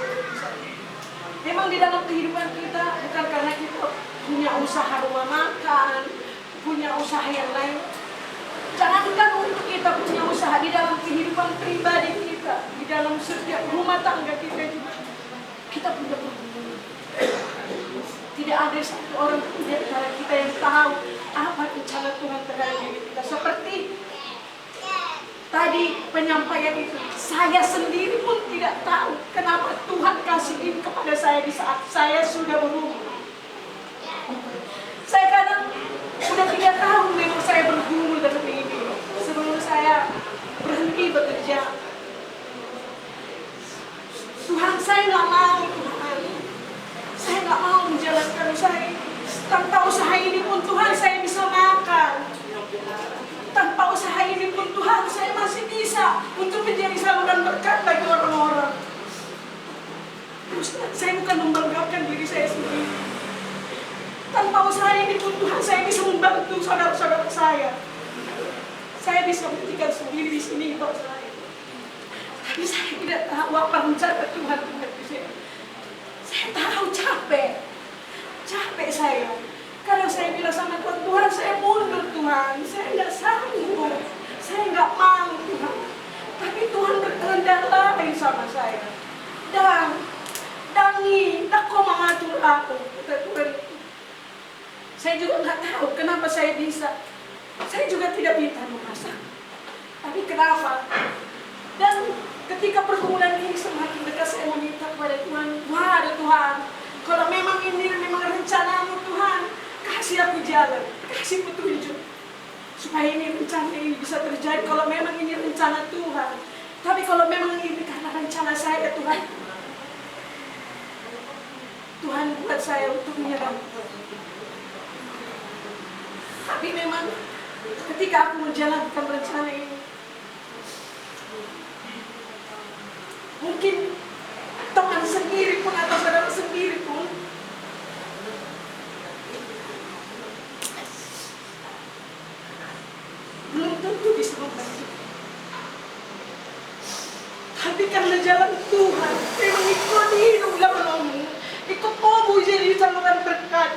Memang di dalam kehidupan kita bukan karena kita punya usaha rumah makan, punya usaha yang lain. Jangankan untuk kita punya usaha di dalam kehidupan pribadi kita, di dalam setiap rumah tangga kita juga, kita punya pergumulan. Tidak ada satu orang pun di antara kita yang tahu apa rencana Tuhan terhadap diri kita. Seperti tadi penyampaian itu, saya sendiri pun tidak tahu kenapa Tuhan kasih ini kepada saya di saat saya sudah berumur. Saya kadang sudah 3 tahun memang saya bergumul dengan ini sebelum saya berhenti bekerja. Tuhan, saya nggak mau, Tuhan. Saya nggak mau menjalankan usaha ini. Tanpa usaha ini pun Tuhan saya bisa makan. Tanpa usaha ini pun Tuhan saya masih bisa untuk menjadi saluran berkat bagi orang-orang. Ustaz, saya bukan membanggakan diri saya sendiri. Tanpa usaha ini pun Tuhan saya bisa membantu saudara-saudara saya. Saya bisa buktikan sendiri di sini untuk saya. Tapi saya tidak tahu apa rencana Tuhan bagi saya. Saya tahu capek saya. Kalau saya bilang sama Tuhan, Tuhan saya mundur Tuhan, saya tidak sanggup, saya nggak mau Tuhan. Tapi Tuhan berkehendak lain sama saya. Dan kau mengatur aku, kata Tuhan. Saya juga nggak tahu kenapa saya bisa. Saya juga tidak bisa memasak. Tapi kenapa? Dan ketika pergumulan ini semakin dekat, saya meminta kepada Tuhan, wah Tuhan, kalau memang ini memang rencanamu Tuhan, kasih aku jalan, kasih petunjuk. Supaya ini rencana ini bisa terjadi kalau memang ini rencana Tuhan. Tapi kalau memang ini karena rencana saya Tuhan, Tuhan buat saya untuk menyerah. Tapi memang ketika aku menjalankan rencana ini, mungkin teman sendiri pun atau saudara sendiri pun belum tentu bisa membantu. Tapi karena jalan Tuhan, memang ikut hidup dalam ikut jadi saluran berkat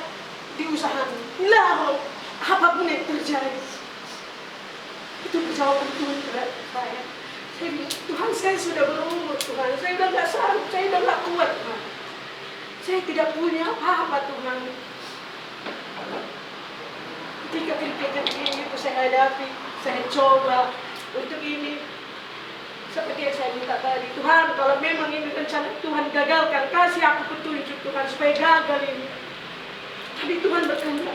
di usahamu. ilahun, apapun yang terjadi. Itu jawaban Tuhan kepada saya. Saya bilang, Tuhan, saya sudah berumur, Tuhan. Saya udah gak sanggup, saya udah gak kuat, Tuhan. Saya tidak punya apa-apa, Tuhan. Ketika kritikan ini itu saya hadapi, saya coba untuk ini. Seperti yang saya minta tadi, Tuhan, kalau memang ini rencana Tuhan gagalkan, kasih aku petunjuk, Tuhan, supaya gagal ini. Tapi Tuhan berkehendak.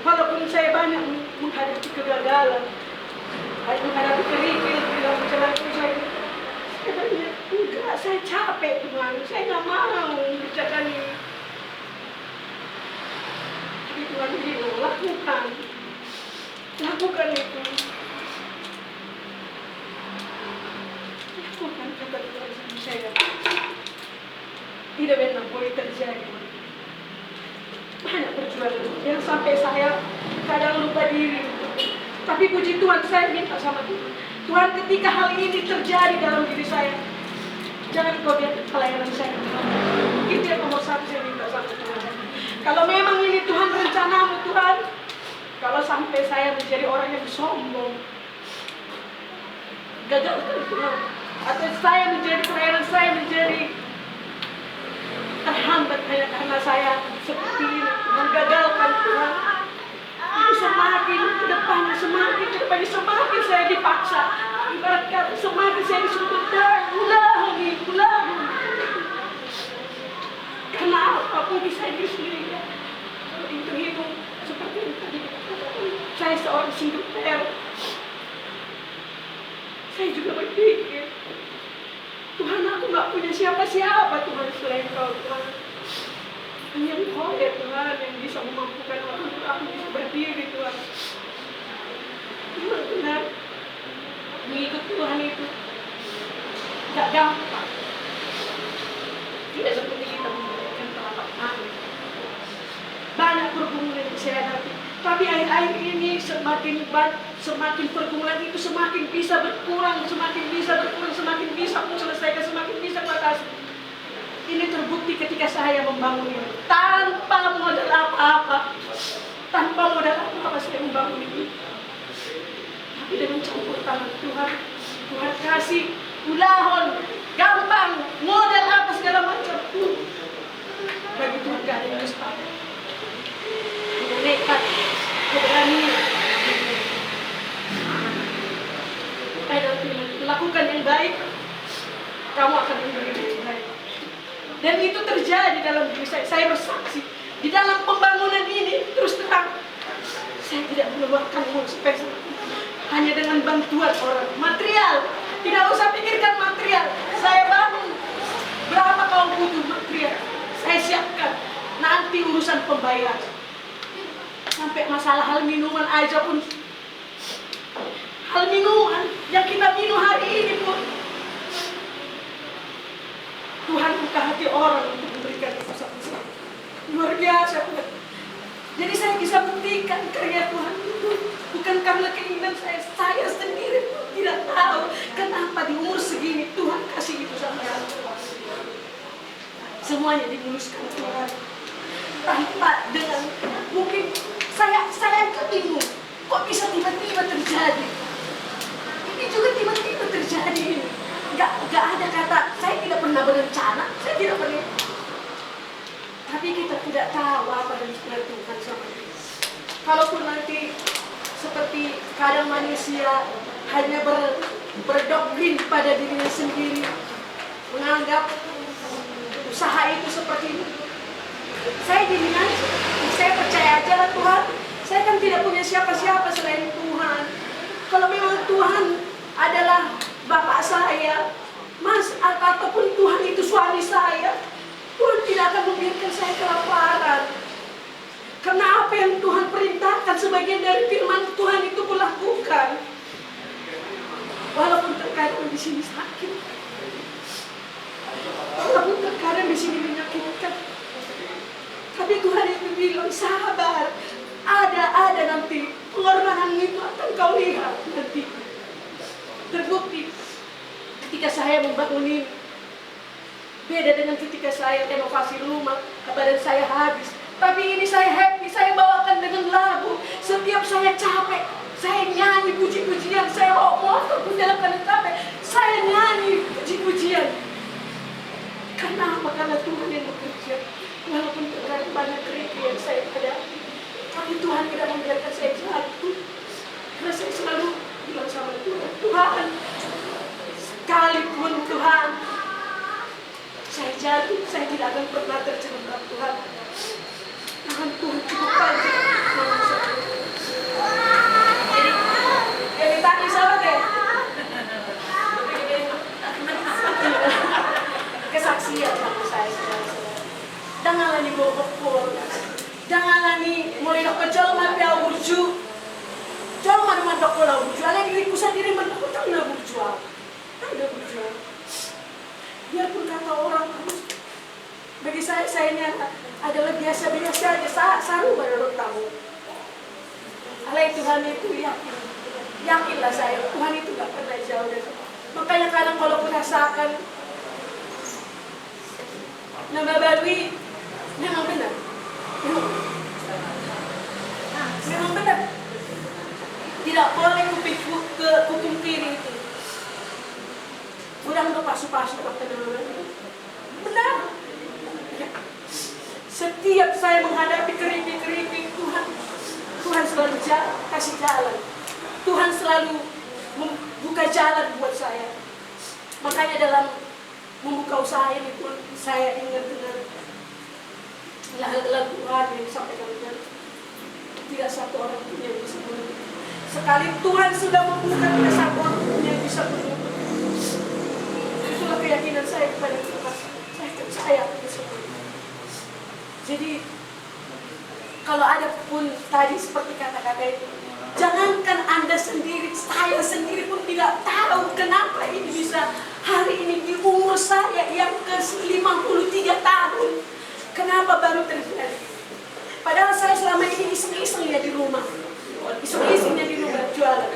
Walaupun saya banyak menghadapi kegagalan, menghadapi kerikil dalam perjalanan saya banyak, enggak, saya capek, Tuhan, saya nggak mau mengerjakan ini. Tapi Tuhan bilang, lakukan itu. Lakukan kata Tuhan sama saya. Tidak benar boleh terjadi. Banyak perjuangan yang sampai saya kadang lupa diri. Tapi puji Tuhan, saya minta sama Tuhan. Tuhan, ketika hal ini terjadi dalam diri saya, jangan kau biarkan pelayanan saya. Itu yang nomor satu saya minta sama Tuhan. Kalau memang ini Tuhan rencanamu, Tuhan, kalau sampai saya menjadi orang yang sombong, gagalkan Tuhan. Atau saya menjadi pelayanan saya menjadi terhambat hanya karena saya seperti ini, menggagalkan Tuhan. Semakin ke depannya, semakin saya dipaksa. Ibarat kata semakin saya disuruh ulangi. Kenapa pun bisa sendiri? Itu seperti yang tadi dikatakan. Saya seorang single parent. Saya juga berpikir, Tuhan, aku gak punya siapa-siapa, Tuhan, selain Kau, Tuhan. Hanya Engkau ya Tuhan yang bisa memampukan orang untuk aku bisa berdiri, Tuhan. Memang benar, mengikut Tuhan itu gak gampang. Tidak seperti kita memberikan telapak tangan. Banyak pergumulan yang saya hadapi. Tapi akhir-akhir ini semakin pergumulan itu semakin bisa berkurang, semakin bisa menyelesaikan, semakin bisa mengatasi. Ini terbukti ketika saya membangun ini. Tanpa modal apa-apa saya membangun ini. Tapi dengan campur tangan Tuhan kasih ulahon, gampang, modal apa segala macam. Bagi Tuhan gak ada yang mustahil. Nekat, keberanian. Lakukan yang baik, kamu akan memberi yang baik. Dan itu terjadi dalam diri saya. Saya bersaksi di dalam pembangunan ini. Terus terang, saya tidak mengeluarkan uang sepeser. Hanya dengan bantuan orang. Material, tidak usah pikirkan material. Saya bangun, berapa kau butuh material, saya siapkan. Nanti urusan pembayaran. Sampai masalah hal minuman aja pun, hal minuman yang kita minum hari ini pun, Tuhan buka hati orang untuk memberikan itu sama saya. Luar biasa. Jadi saya bisa buktikan karya Tuhan itu bukan karena keinginan saya sendiri pun tidak tahu kenapa di umur segini Tuhan kasih itu sama saya. Semuanya dimuluskan Tuhan. Tanpa dengan mungkin saya bingung, kok bisa tiba-tiba terjadi? Ini juga tiba-tiba terjadi. Gak ada kata, saya tidak pernah berencana, saya tidak pernah. Tapi kita tidak tahu apa yang sebenarnya Tuhan sama kita. Kalaupun nanti seperti kadang manusia hanya berdoktrin pada dirinya sendiri, menganggap usaha itu seperti ini. Saya dibilang, saya percaya aja lah Tuhan. Saya kan tidak punya siapa-siapa selain Tuhan. Kalau memang Tuhan adalah Bapak saya, Mas, ataupun Tuhan itu suami saya, Tuhan tidak akan membiarkan saya kelaparan. Karena apa yang Tuhan perintahkan sebagian dari firman Tuhan itu kulakukan. Walaupun terkadang di sini sakit, walaupun terkadang di sini menyakitkan, tapi Tuhan itu bilang sabar, ada nanti pengorbanan itu akan kau lihat nanti. Terbukti ketika saya membangun ini, beda dengan ketika saya renovasi rumah, badan saya habis. Tapi ini saya happy, saya bawakan dengan lagu. Setiap saya capek, saya nyanyi puji-pujian. Saya bawa motor pun dalam keadaan capek, saya nyanyi puji-pujian. Karena apa? Karena Tuhan yang bekerja. Walaupun terkadang banyak kerikil yang saya hadapi, tapi Tuhan tidak membiarkan saya jatuh. Karena saya selalu bilang sama Tuhan, Tuhan, sekalipun Tuhan saya jatuh, saya tidak akan pernah terjerembab Tuhan. Tuhan cukup panjang. Jadi tadi sama deh. Kesaksian sama saya. Janganlah dibobok-bobok. Janganlah ni mulai nak kejauh mati awal burju. Jauh mana-mana tak boleh burju. Alah diriku sendiri mendapatkan tak boleh burju. Tak boleh burju. Biarpun kata orang terus, bagi saya ini adalah biasa-biasa aja, saru baru tahu. Alai Tuhan itu yakinlah saya, Tuhan itu gak pernah jauh dari. Makanya kadang kalau merasakan nama balui, memang benar. Memang benar. Tidak boleh ke kuping kiri itu. Udah untuk pasu-pasu benar. Setiap saya menghadapi keripik-keripik, Tuhan selalu kasih jalan. Tuhan selalu membuka jalan buat saya. Makanya dalam membuka usaha ini pun saya ingat dengan lagu Tuhan yang disampaikan dengan tidak satu orang pun yang bisa menutup. Sekali Tuhan sudah membuka, tidak satu orang pun yang bisa menutup. Itulah keyakinan saya kepada Tuhan. Saya percaya itu semua. Jadi kalau ada pun tadi seperti kata-kata itu, jangankan Anda sendiri, saya sendiri pun tidak tahu kenapa ini bisa hari ini di umur saya yang ke-53 tahun. Kenapa baru terjadi? Padahal saya selama ini iseng-iseng ya di rumah. Iseng-isengnya di rumah jualan.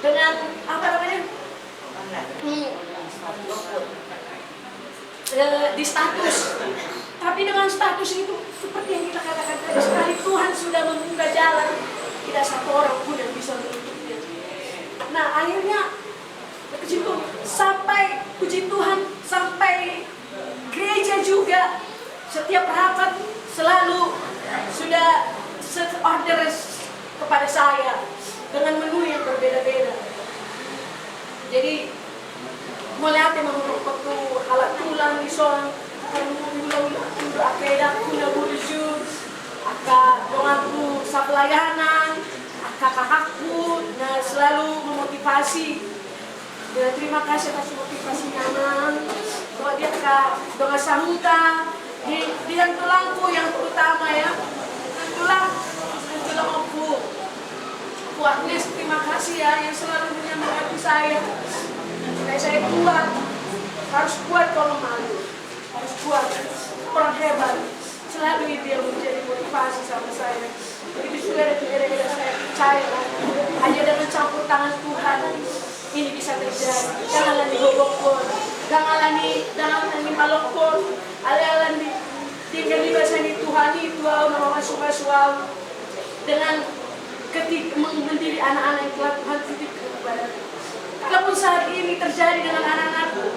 Dengan apa namanya? Di status. Tapi dengan status itu seperti yang kita katakan tadi, sekali Tuhan sudah membuka jalan, tidak satu orang pun yang bisa menutupnya. Nah akhirnya sampai puji Tuhan, sampai gereja juga setiap rapat selalu sudah order kepada saya dengan menu yang berbeda-beda. Jadi melihat memang waktu alat tulang di soal ulang akedah kuna burju aka donganku sa pelayanan aka kakakku na selalu memotivasi. Dan terima kasih atas motivasi nyaman bahwa dia dengan sahuta di yang tulangku yang terutama ya tulang aku Agnes, terima kasih ya yang selalu menyemangati saya supaya saya kuat, harus kuat kalau malu, harus kuat, orang hebat, selalu itu yang menjadi motivasi sama saya. Itu juga ada beda-beda saya percaya hanya dengan campur tangan Tuhan ini bisa terjadi. Janganlah digobokkan, janganlah di malokkan, ala-ala tinggal di bahasa ini Tuhan itu nama masuk-masuk dengan mendidik anak-anak yang telah Tuhan titipkan kepada. Kalaupun saat ini terjadi dengan anak-anakku,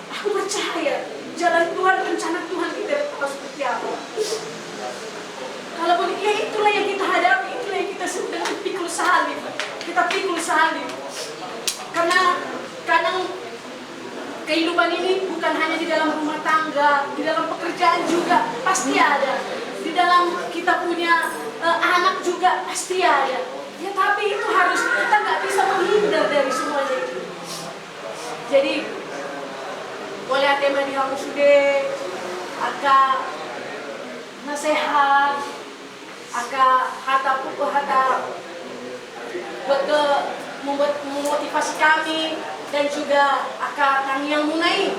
aku percaya jalan Tuhan, rencana Tuhan kita tahu seperti apa. Kalaupun ya itulah yang kita hadapi, itulah yang kita sebut dengan pikul salib. Kita pikul salib. Karena kadang kehidupan ini bukan hanya di dalam rumah tangga, di dalam pekerjaan juga pasti ada. Di dalam kita punya anak juga pasti ada. Ya tapi itu harus, kita nggak bisa menghindar dari semuanya itu. Jadi boleh tema di kamu sudah agak nasihat, agak hata membuat memotivasi kami dan juga akan yang mulai.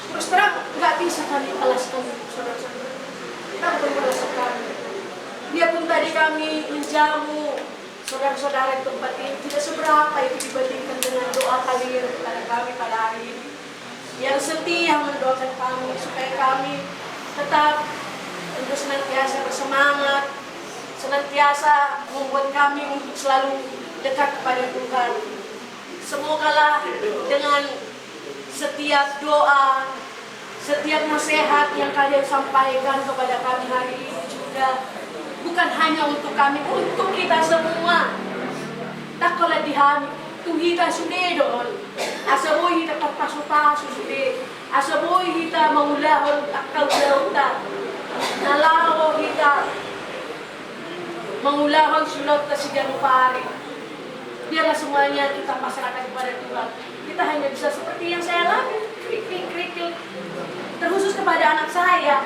Terus terang nggak bisa kami alaskan saudara-saudara. Kita belum merasakan. Dia pun tadi kami menjamu saudara-saudara di tempat ini tidak seberapa itu dibandingkan dengan doa kalian kepada kami pada hari ini. Yang setia mendoakan kami supaya kami tetap untuk senantiasa bersemangat, senantiasa membuat kami untuk selalu dekat kepada Tuhan. Semogalah dengan setiap doa, setiap nasihat yang kalian sampaikan kepada kami hari ini juga bukan hanya untuk kami, untuk kita semua. Tak kalau dihami, tu kita sudah doon. Asa boy kita papaso-paso sudah. Asa boy kita maulahon akal lauta. Nalaho kita maulahon sunod ta si Januari. Biarlah semuanya kita pasrahkan kepada Tuhan. Kita hanya bisa seperti yang saya lakukan, kerikil, terkhusus kepada anak saya.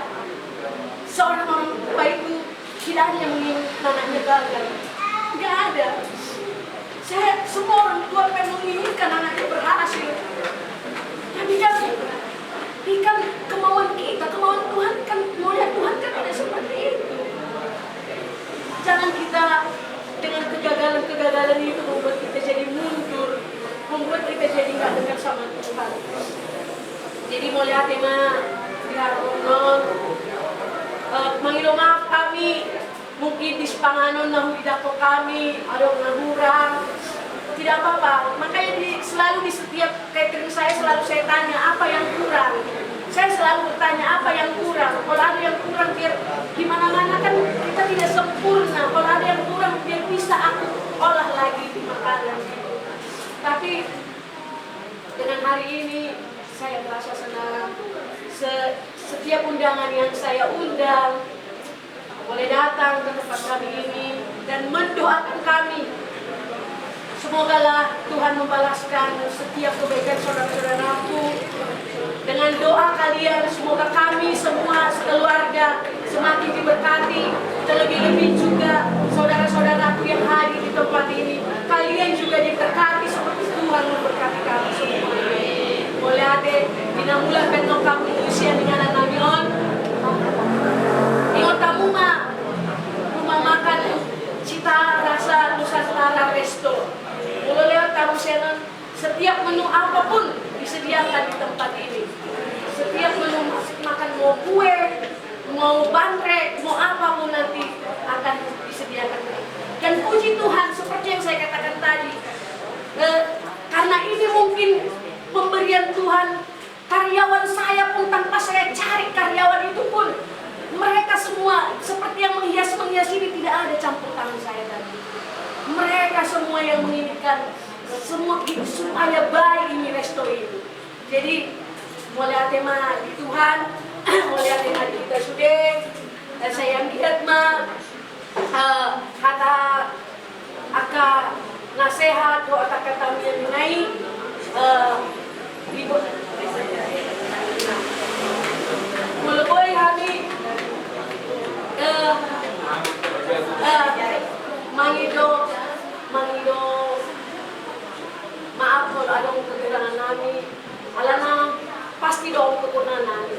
Seorang orang tua itu tidak hanya menginginkan anaknya gagal, tidak ada. Semua orang tua akan menginginkan anaknya berhasil. Tapi kan kemauan kita, kemauan Tuhan kan, maunya Tuhan kan tidak seperti itu. Jangan kita dengan kegagalan-kegagalan itu membuat kita jadi mundur, membuat kita jadi nggak dekat sama Tuhan. Jadi mau lihat diharapkan mangilo maaf kami mungkin di Sepanganon nahudako kami ada ngahurang, tidak apa-apa. Makanya selalu di setiap catering saya selalu saya tanya apa yang kurang. Saya selalu bertanya apa yang kurang. Kalau ada yang kurang biar di mana-mana kan kita tidak sempurna. Kalau ada yang kurang biar bisa aku olah lagi di makanan. Tapi dengan hari ini saya merasa senang. Setiap undangan yang saya undang boleh datang ke tempat kami ini dan mendoakan kami. Semogalah Tuhan membalaskan setiap kebaikan saudara-saudaraku. Dengan doa kalian, semoga kami semua sekeluarga semakin diberkati. Terlebih-lebih juga saudara-saudaraku yang hadir di tempat ini, kalian juga diberkati seperti Tuhan memberkati kami semua. Boleh ada dinamula penong kamu usia dengan namion. Ingat kamu rumah makan Cita Rasa Nusantara Resto. Kalau lewat kamu senan, setiap menu apapun disediakan di tempat ini. Setiap menu makan mau kue, mau bandrek, mau apapun nanti akan disediakan. Dan puji Tuhan seperti yang saya katakan tadi, karena ini mungkin pemberian Tuhan. Karyawan saya pun tanpa saya cari karyawan itu pun mereka semua seperti yang menghias ini tidak ada campur tangan saya tadi. Mereka semua yang menginginkan semua supaya baik ini resto ini. Jadi mulai tema di Tuhan, mulai tema di kita sudah. Dan saya lihat kata aka nasihat atau kata yang mengenai ibu. Mulai kami mangido maaf kalau ada kekurangan kami. Alana pasti dong kekurangan kami.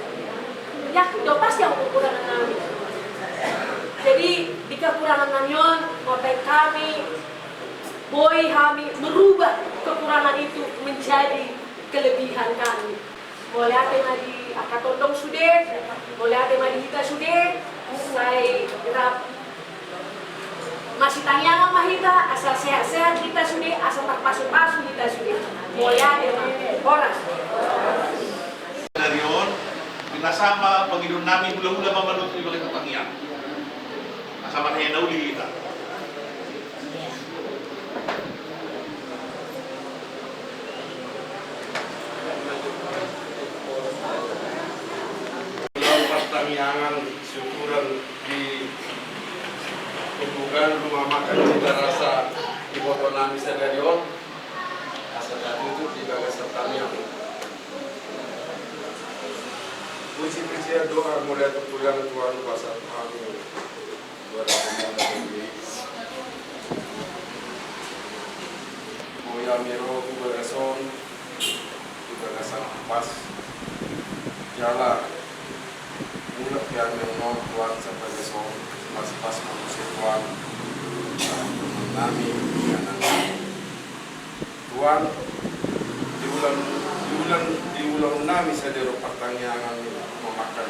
Yakin dong pasti ada kekurangan kami. Jadi di kekurangan namion, bapak kami, boy kami merubah kekurangan itu menjadi kelebihan kami. Boleh ada di akatondong sudah, boleh ada di kita sudah. Saya harap masih tanya sama kita, asal sehat-sehat kita sudah, asal tak pasu-pasu kita sudah. Boleh ada oras. Dari on, pinasama Panginoon namin mula-mula mamanot ng mga katangian. Kasama na yan na uli kita. Pertanian syukuran di pembukaan rumah makan Cita Rasa di Botonami Stadion asal tutup di Bagas Pertanian. Puji-pujian doa mulai terpulang Tuhan kuasa Tuhan buat kami. Moya miro kuberason di Bagas pas jalan. Mulak yang mengenal Tuhan sampai besok pas manusia Tuhan kami Tuhan di bulan nami saya dari pertanyaan memakan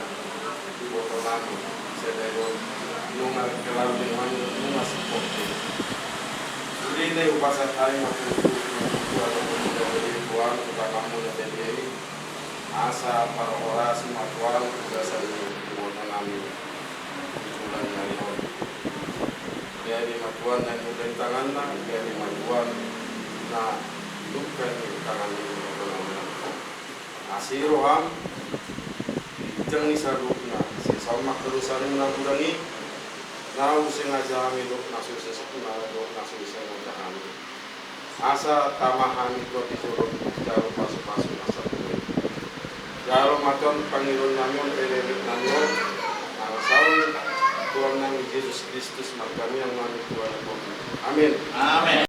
botol lagi. Saya dari nungal kelar dengan nungal seperti. Ini upasa hari waktu itu atau menjadi tuan kita kamu jadi asa para orang semua tuan biasa di botol kami di bulan hari ini. Dia di matuan yang udah di tangan nak, dia di matuan na luka di tangan di botol kami. Asih roham jeng ni sarukna si sama kerusahan na kurangi na sengaja kami dok nasu sesukna dok nasu sengaja kami asa tamahan itu disuruh jauh pasu-pasu asa tuh jauh macam pangilun namun penelit namun sahur Tuhan yang Yesus Kristus kami yang mati Tuhan amin amin.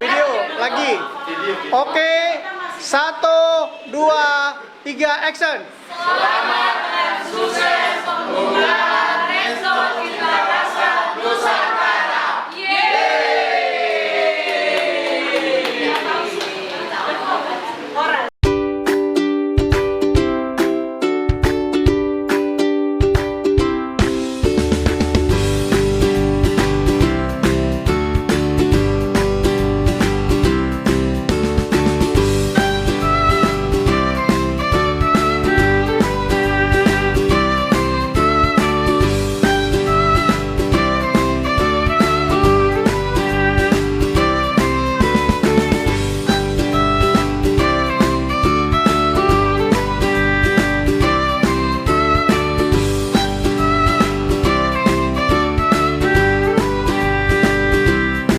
Video lagi. Oke, 1, 2, 3, action. Selamat dan sukses pembukaan